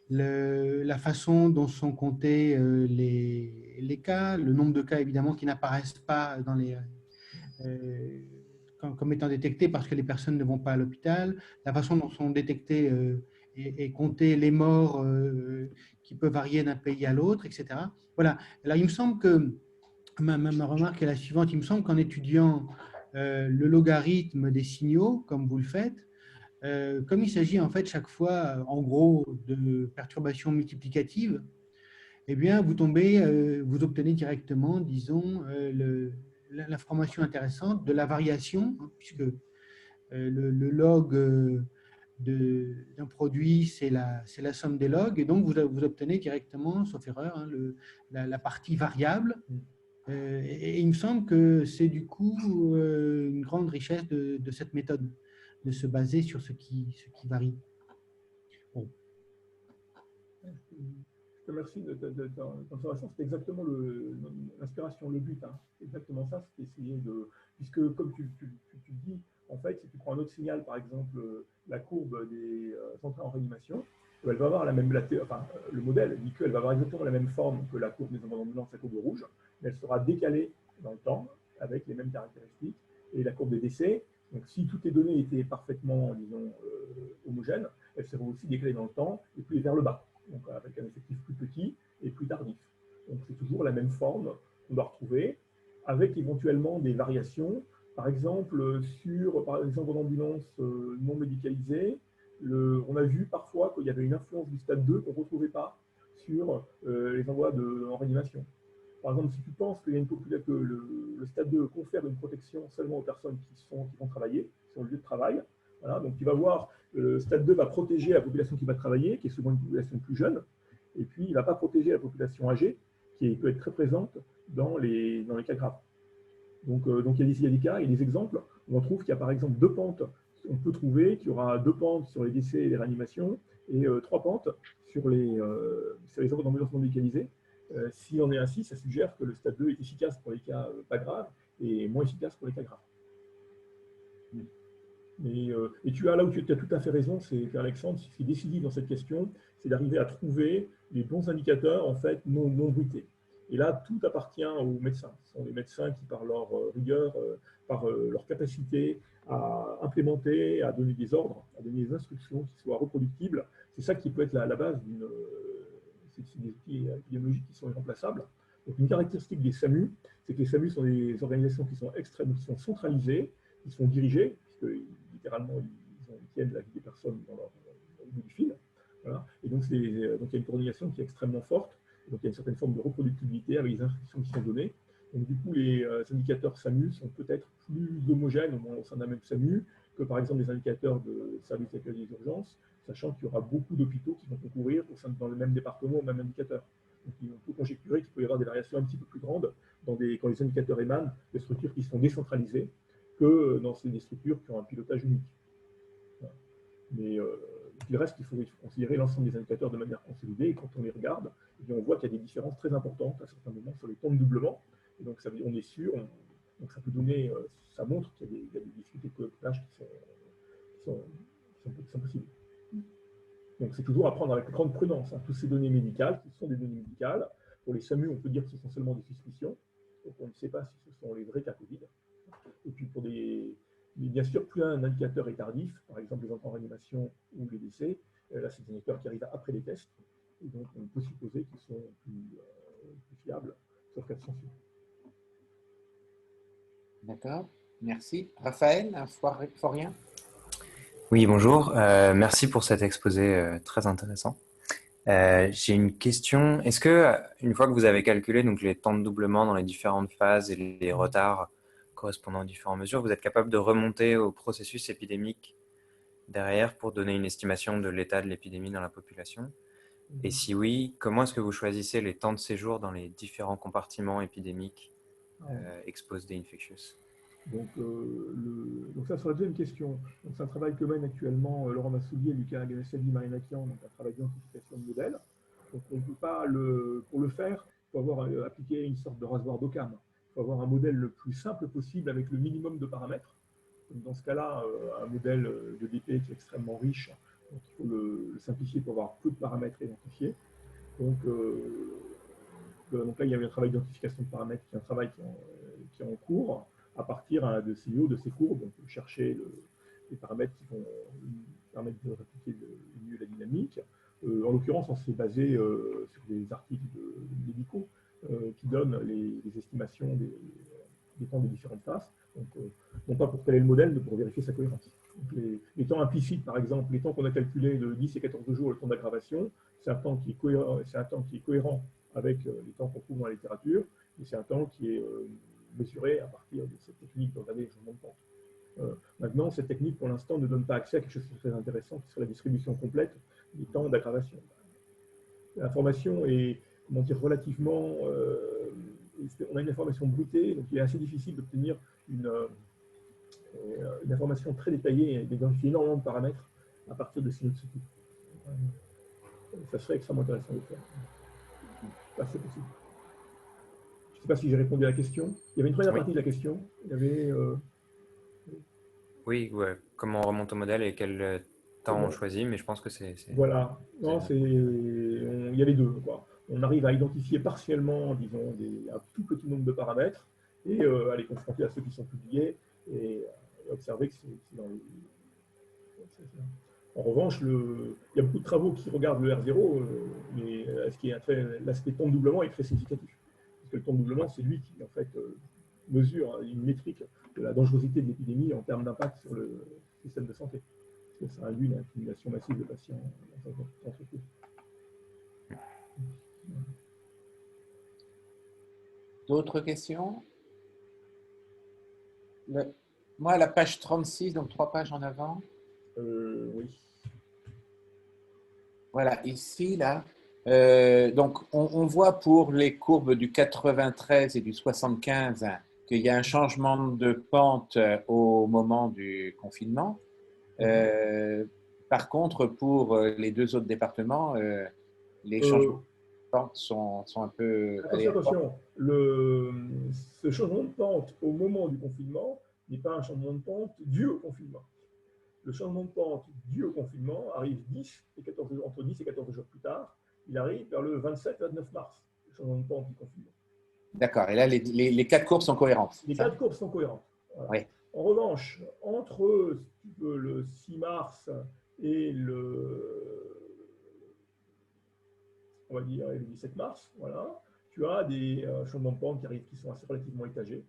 la façon dont sont comptés les cas, le nombre de cas évidemment qui n'apparaissent pas comme étant détectés parce que les personnes ne vont pas à l'hôpital, la façon dont sont détectés et comptés les morts qui peuvent varier d'un pays à l'autre, etc. Voilà. Alors il me semble que ma remarque est la suivante. Il me semble qu'en étudiant le logarithme des signaux, comme vous le faites, comme il s'agit en fait chaque fois, en gros, de perturbations multiplicatives, eh bien, vous obtenez directement, disons, l'information intéressante de la variation, hein, puisque le log d'un produit, c'est la somme des logs, et donc vous obtenez directement, sauf erreur, hein, la partie variable. Et il me semble que c'est du coup une grande richesse de cette méthode, de se baser sur ce qui varie. Bon. Je te remercie de ton observation. C'était exactement l'inspiration, le but. Hein. C'est exactement ça, c'était essayer de… Puisque, comme tu dis, en fait, si tu prends un autre signal, par exemple, la courbe des entrées en réanimation, elle va avoir la même… le modèle dit qu'elle va avoir exactement la même forme que la courbe des ambulances, la courbe rouge, mais elle sera décalée dans le temps, avec les mêmes caractéristiques. Et la courbe des décès, donc si toutes les données étaient parfaitement, disons, homogènes, elles seront aussi décalées dans le temps et puis vers le bas. Donc avec un effectif plus petit et plus tardif. Donc c'est toujours la même forme qu'on doit retrouver, avec éventuellement des variations. Par exemple, en ambulance non médicalisée, on a vu parfois qu'il y avait une influence du stade 2 qu'on ne retrouvait pas sur les envois en réanimation. Par exemple, si tu penses qu'il y a que le stade 2 confère une protection seulement aux personnes qui vont travailler sur le lieu de travail, voilà, donc tu vas voir, le stade 2 va protéger la population qui va travailler, qui est souvent une population plus jeune, et puis il ne va pas protéger la population âgée, qui peut être très présente dans les cas graves. Donc il y a des cas et des exemples où on trouve qu'il y a par exemple 2 pentes. On peut trouver qu'il y aura 2 pentes sur les décès et les réanimations et 3 pentes sur les envois d'ambulance non médicalisés. Si on est ainsi, ça suggère que le stade 2 est efficace pour les cas pas graves et moins efficace pour les cas graves. Et tu as là où tu as tout à fait raison, c'est Alexandre, ce qui est décisif dans cette question, c'est d'arriver à trouver les bons indicateurs en fait non bruités. Et là, tout appartient aux médecins. Ce sont les médecins qui, par leur rigueur, par leur capacité à implémenter, à donner des ordres, à donner des instructions qui soient reproductibles, c'est ça qui peut être la base d'une… C'est des outils épidémiologiques qui sont irremplaçables. Donc, une caractéristique des SAMU, c'est que les SAMU sont des organisations qui sont centralisées, qui sont dirigées, puisque littéralement, ils tiennent la vie des personnes dans le bout du fil. Voilà. Et donc, il y a une coordination qui est extrêmement forte. Donc, il y a une certaine forme de reproductibilité avec les instructions qui sont données. Donc, du coup, les indicateurs SAMU sont peut-être plus homogènes au sein d'un même SAMU que, par exemple, les indicateurs de services d'accueil des urgences, sachant qu'il y aura beaucoup d'hôpitaux qui vont concourir dans le même département au même indicateur. Donc, on peut conjecturer qu'il peut y avoir des variations un petit peu plus grandes quand les indicateurs émanent de structures qui sont décentralisées que dans des structures qui ont un pilotage unique. Voilà. Mais il reste qu'il faut considérer l'ensemble des indicateurs de manière consolidée, et quand on les regarde, eh bien, on voit qu'il y a des différences très importantes à certains moments sur les temps de doublement, et donc on est sûr, donc ça peut donner, ça montre qu'il y a des difficultés de cooptage qui sont possibles. Donc c'est toujours à prendre avec grande prudence, hein. Toutes ces données médicales, qui sont des données médicales, pour les SAMU, on peut dire que ce sont seulement des suspicions, donc on ne sait pas si ce sont les vrais cas Covid. Et puis bien sûr, plus un indicateur est tardif, par exemple les entrées en réanimation ou les décès, là c'est des indicateurs qui arrivent après les tests, et donc on peut supposer qu'ils sont plus fiables, sauf cas de censure. D'accord, merci. Raphaël, Forien. Oui, bonjour. Merci pour cet exposé très intéressant. J'ai une question. Est-ce que, une fois que vous avez calculé donc, les temps de doublement dans les différentes phases et les retards correspondant aux différentes mesures, vous êtes capable de remonter au processus épidémique derrière pour donner une estimation de l'état de l'épidémie dans la population? Et si oui, comment est-ce que vous choisissez les temps de séjour dans les différents compartiments épidémiques expose the infectious. Donc, donc ça, sur la deuxième question, c'est un travail que mène actuellement Laurent Massoulier, Lucas Ganasali, Marina Kian, donc un travail d'identification de modèles. Donc on ne peut pas, pour le faire, il faut avoir appliqué une sorte de rasoir d'Occam. Il faut avoir un modèle le plus simple possible avec le minimum de paramètres. Donc dans ce cas-là, un modèle de DP qui est extrêmement riche, donc il faut le simplifier pour avoir peu de paramètres identifiés. Donc là, il y a un travail d'identification de paramètres qui est un travail qui est en cours à partir de ces courbes. Donc, chercher les paramètres qui vont permettre de répliquer le mieux la dynamique. En l'occurrence, on s'est basé sur des articles médicaux qui donnent les estimations des temps des différentes phases. Donc, non pas pour caler le modèle, mais pour vérifier sa cohérence. Donc, les temps implicites, par exemple, les temps qu'on a calculés de 10 et 14 jours, le temps d'aggravation, c'est un temps qui est cohérent avec les temps qu'on trouve dans la littérature, et c'est un temps qui est mesuré à partir de cette technique d'entraîner les changements de pente. Maintenant, cette technique, pour l'instant, ne donne pas accès à quelque chose de très intéressant, qui serait la distribution complète des temps d'aggravation. L'information est, comment dire, relativement... on a une information bruitée, donc il est assez difficile d'obtenir une information très détaillée et d'identifier énormément de paramètres à partir de ces types. Ça serait extrêmement intéressant de le faire. C'est possible. Je ne sais pas si j'ai répondu à la question. Il y avait une première partie de la question. Il y avait, Oui, ouais. Comment on remonte au modèle et quel temps on choisit, mais je pense que c'est... Voilà. Non, il y a les deux, quoi. On arrive à identifier partiellement, disons, un tout petit nombre de paramètres et à les confronter à ceux qui sont publiés et observer que c'est dans les... En revanche, il y a beaucoup de travaux qui regardent le R0, mais l'aspect temps de doublement est très significatif. Parce que le temps de doublement, c'est lui qui, en fait, mesure une métrique de la dangerosité de l'épidémie en termes d'impact sur le système de santé. Parce que ça induit une accumulation massive de patients dans cette entreprise. D'autres questions? Moi, à la page 36, donc 3 pages en avant. Oui. Voilà, ici, là. Donc, on voit pour les courbes du 93 et du 75 qu'il y a un changement de pente au moment du confinement. Par contre, pour les deux autres départements, les changements de pente sont un peu... Attention, ce changement de pente au moment du confinement n'est pas un changement de pente dû au confinement. Le changement de pente dû au confinement arrive entre 10 et 14 jours plus tard. Il arrive vers le 27-29 mars, le changement de pente du confinement. D'accord. Et là, les 4 courbes sont cohérentes. Les 4 courbes sont cohérentes. Voilà. Oui. En revanche, entre le 6 mars et on va dire, le 17 mars, voilà, tu as des changements de pente qui arrivent, qui sont assez relativement étagés.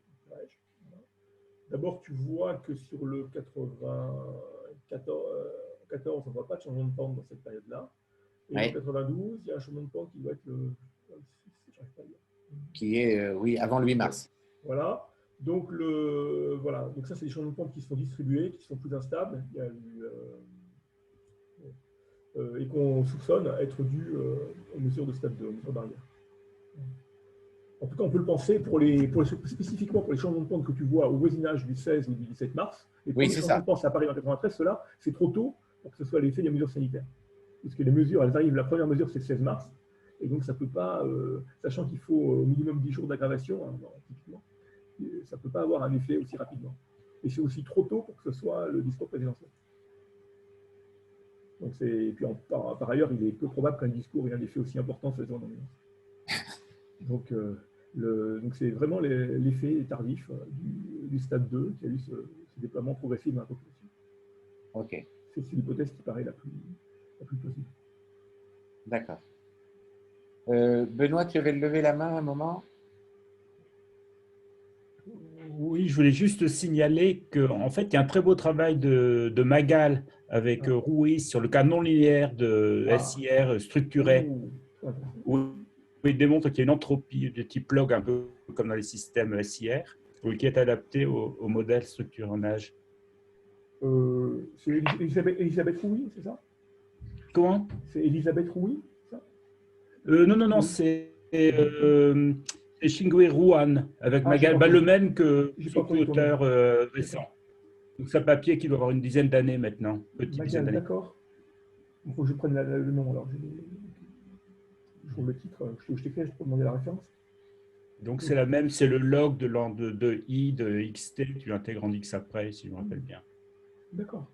D'abord, tu vois que sur le 14, on ne voit pas de changement de pente dans cette période-là. Et le 92, il y a un changement de pente qui doit être le 26, j'arrive pas à dire. Qui est, oui, avant le 8 mars. Voilà. Donc, voilà. Donc ça, c'est des changements de pente qui sont distribués, qui sont plus instables. Il y a et qu'on soupçonne être dus aux mesures de stade 2, aux mesures barrières. En tout cas, on peut le penser spécifiquement pour les changements de pente que tu vois au voisinage du 16 ou du 17 mars. Et pour les changements de pente, ça apparaît en 93, cela, c'est trop tôt pour que ce soit l'effet des mesures sanitaires. Parce que les mesures, elles arrivent, la première mesure, c'est le 16 mars. Et donc, ça ne peut pas, sachant qu'il faut au minimum 10 jours d'aggravation, hein, typiquement, ça ne peut pas avoir un effet aussi rapidement. Et c'est aussi trop tôt pour que ce soit le discours présidentiel. Donc et puis par ailleurs, il est peu probable qu'un discours ait un effet aussi important sur les zones d'ambiance. Donc c'est vraiment l'effet tardif du stade 2 qui a eu ce déploiement progressif dans la population. Ok. C'est l'hypothèse qui paraît la plus possible. D'accord. Benoît, tu avais levé la main à un moment? Oui, je voulais juste signaler qu'en fait, il y a un très beau travail de Magal avec Ruiz sur le cas non linéaire de SIR structuré, où il démontre qu'il y a une entropie de type log, un peu comme dans les systèmes SIR, qui est adapté au modèle structurage. C'est Elisabeth Rouy, c'est ça? Comment? C'est Elisabeth Rouy, ça? Non, c'est C'est Xingui Ruan, avec Magal, le même que son auteur récent. Donc, c'est un papier qui doit avoir une dizaine d'années maintenant. Magal, d'accord. Il faut que je prenne le nom. Alors, je trouve le titre. Je t'écris, je peux demander la référence. Donc, c'est la même, c'est le log de I, de XT, tu l'intègres en X après, si je me rappelle bien. D'accord.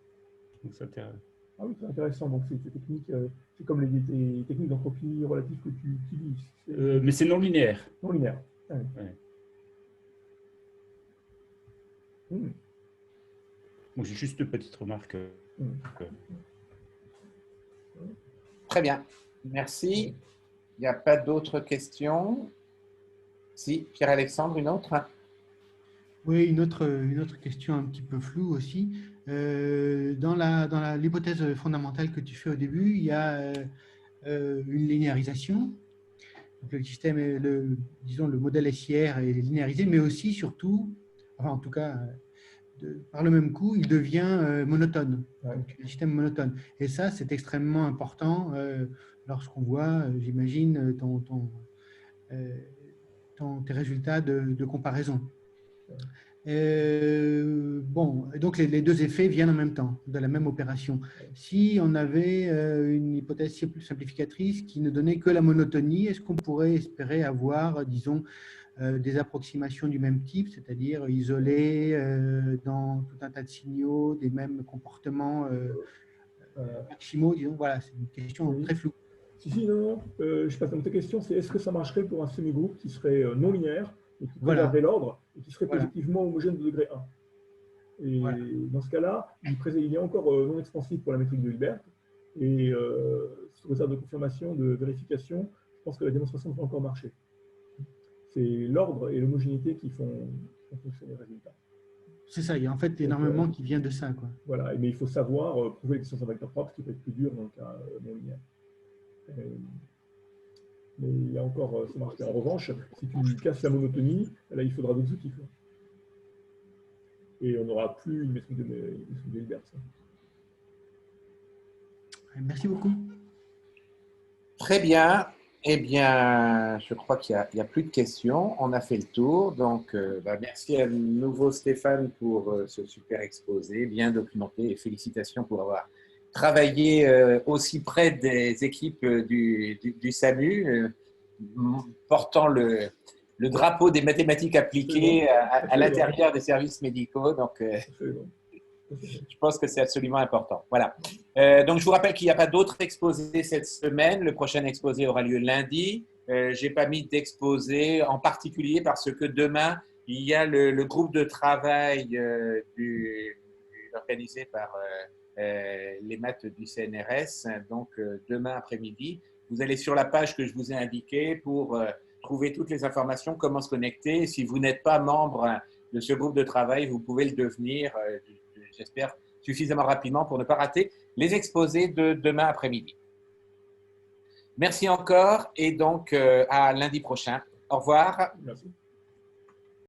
Donc, c'est intéressant. Ah oui, c'est intéressant. Donc, c'est technique, c'est comme les techniques d'entropie relative que tu utilises. Mais c'est non linéaire. Non linéaire. Ah, oui. Ouais. Bon, j'ai juste une petite remarque. Très bien. Merci. Il n'y a pas d'autres questions? Si, Pierre-Alexandre, une autre? Oui, une autre question un petit peu floue aussi. Dans l'hypothèse fondamentale que tu fais au début, il y a une linéarisation. Donc, le système, disons, le modèle SIR est linéarisé, mais aussi, surtout, enfin, en tout cas, par le même coup, il devient monotone, donc un système monotone. Et ça, c'est extrêmement important lorsqu'on voit, j'imagine, tes résultats de comparaison. Bon, donc les deux effets viennent en même temps, de la même opération. Si on avait une hypothèse plus simplificatrice qui ne donnait que la monotonie, est-ce qu'on pourrait espérer avoir, disons, des approximations du même type, c'est-à-dire isolées dans tout un tas de signaux, des mêmes comportements maximaux, disons. Voilà, c'est une question très floue. Si, non. Je passe à ta question, c'est est-ce que ça marcherait pour un semi-groupe qui serait non linéaire et qui préserverait l'ordre et qui serait positivement homogène de degré 1. Et dans ce cas-là, il est encore non expansif pour la métrique de Hilbert. Et sous réserve de confirmation, de vérification, je pense que la démonstration peut encore marcher. C'est l'ordre et l'homogénéité qui font fonctionner les résultats. C'est ça, il y a en fait énormément qui vient de ça, quoi. Voilà, mais il faut savoir prouver l'existence d'un vecteur propre, ce qui peut être plus dur dans le cas non linéaire. Mais il y a encore, ça marche. En revanche, si tu casses la monotonie, là, il faudra d'autres outils. Et on n'aura plus une métrique de Hilbert. Merci beaucoup. Très bien. Eh bien, je crois qu'il n'y a plus de questions. On a fait le tour. Donc, merci à nouveau Stéphane pour ce super exposé, bien documenté, et félicitations pour avoir travaillé aussi près des équipes du SAMU, portant le drapeau des mathématiques appliquées à l'intérieur des services médicaux. Donc, je pense que c'est absolument important. Voilà. Donc, je vous rappelle qu'il n'y a pas d'autres exposés cette semaine. Le prochain exposé aura lieu lundi. Je n'ai pas mis d'exposé en particulier parce que demain, il y a le groupe de travail organisé par les maths du CNRS. Donc, demain après-midi, vous allez sur la page que je vous ai indiquée pour trouver toutes les informations, comment se connecter. Si vous n'êtes pas membre de ce groupe de travail, vous pouvez le devenir, j'espère, suffisamment rapidement pour ne pas rater les exposés de demain après-midi. Merci encore et donc à lundi prochain. Au revoir. Merci.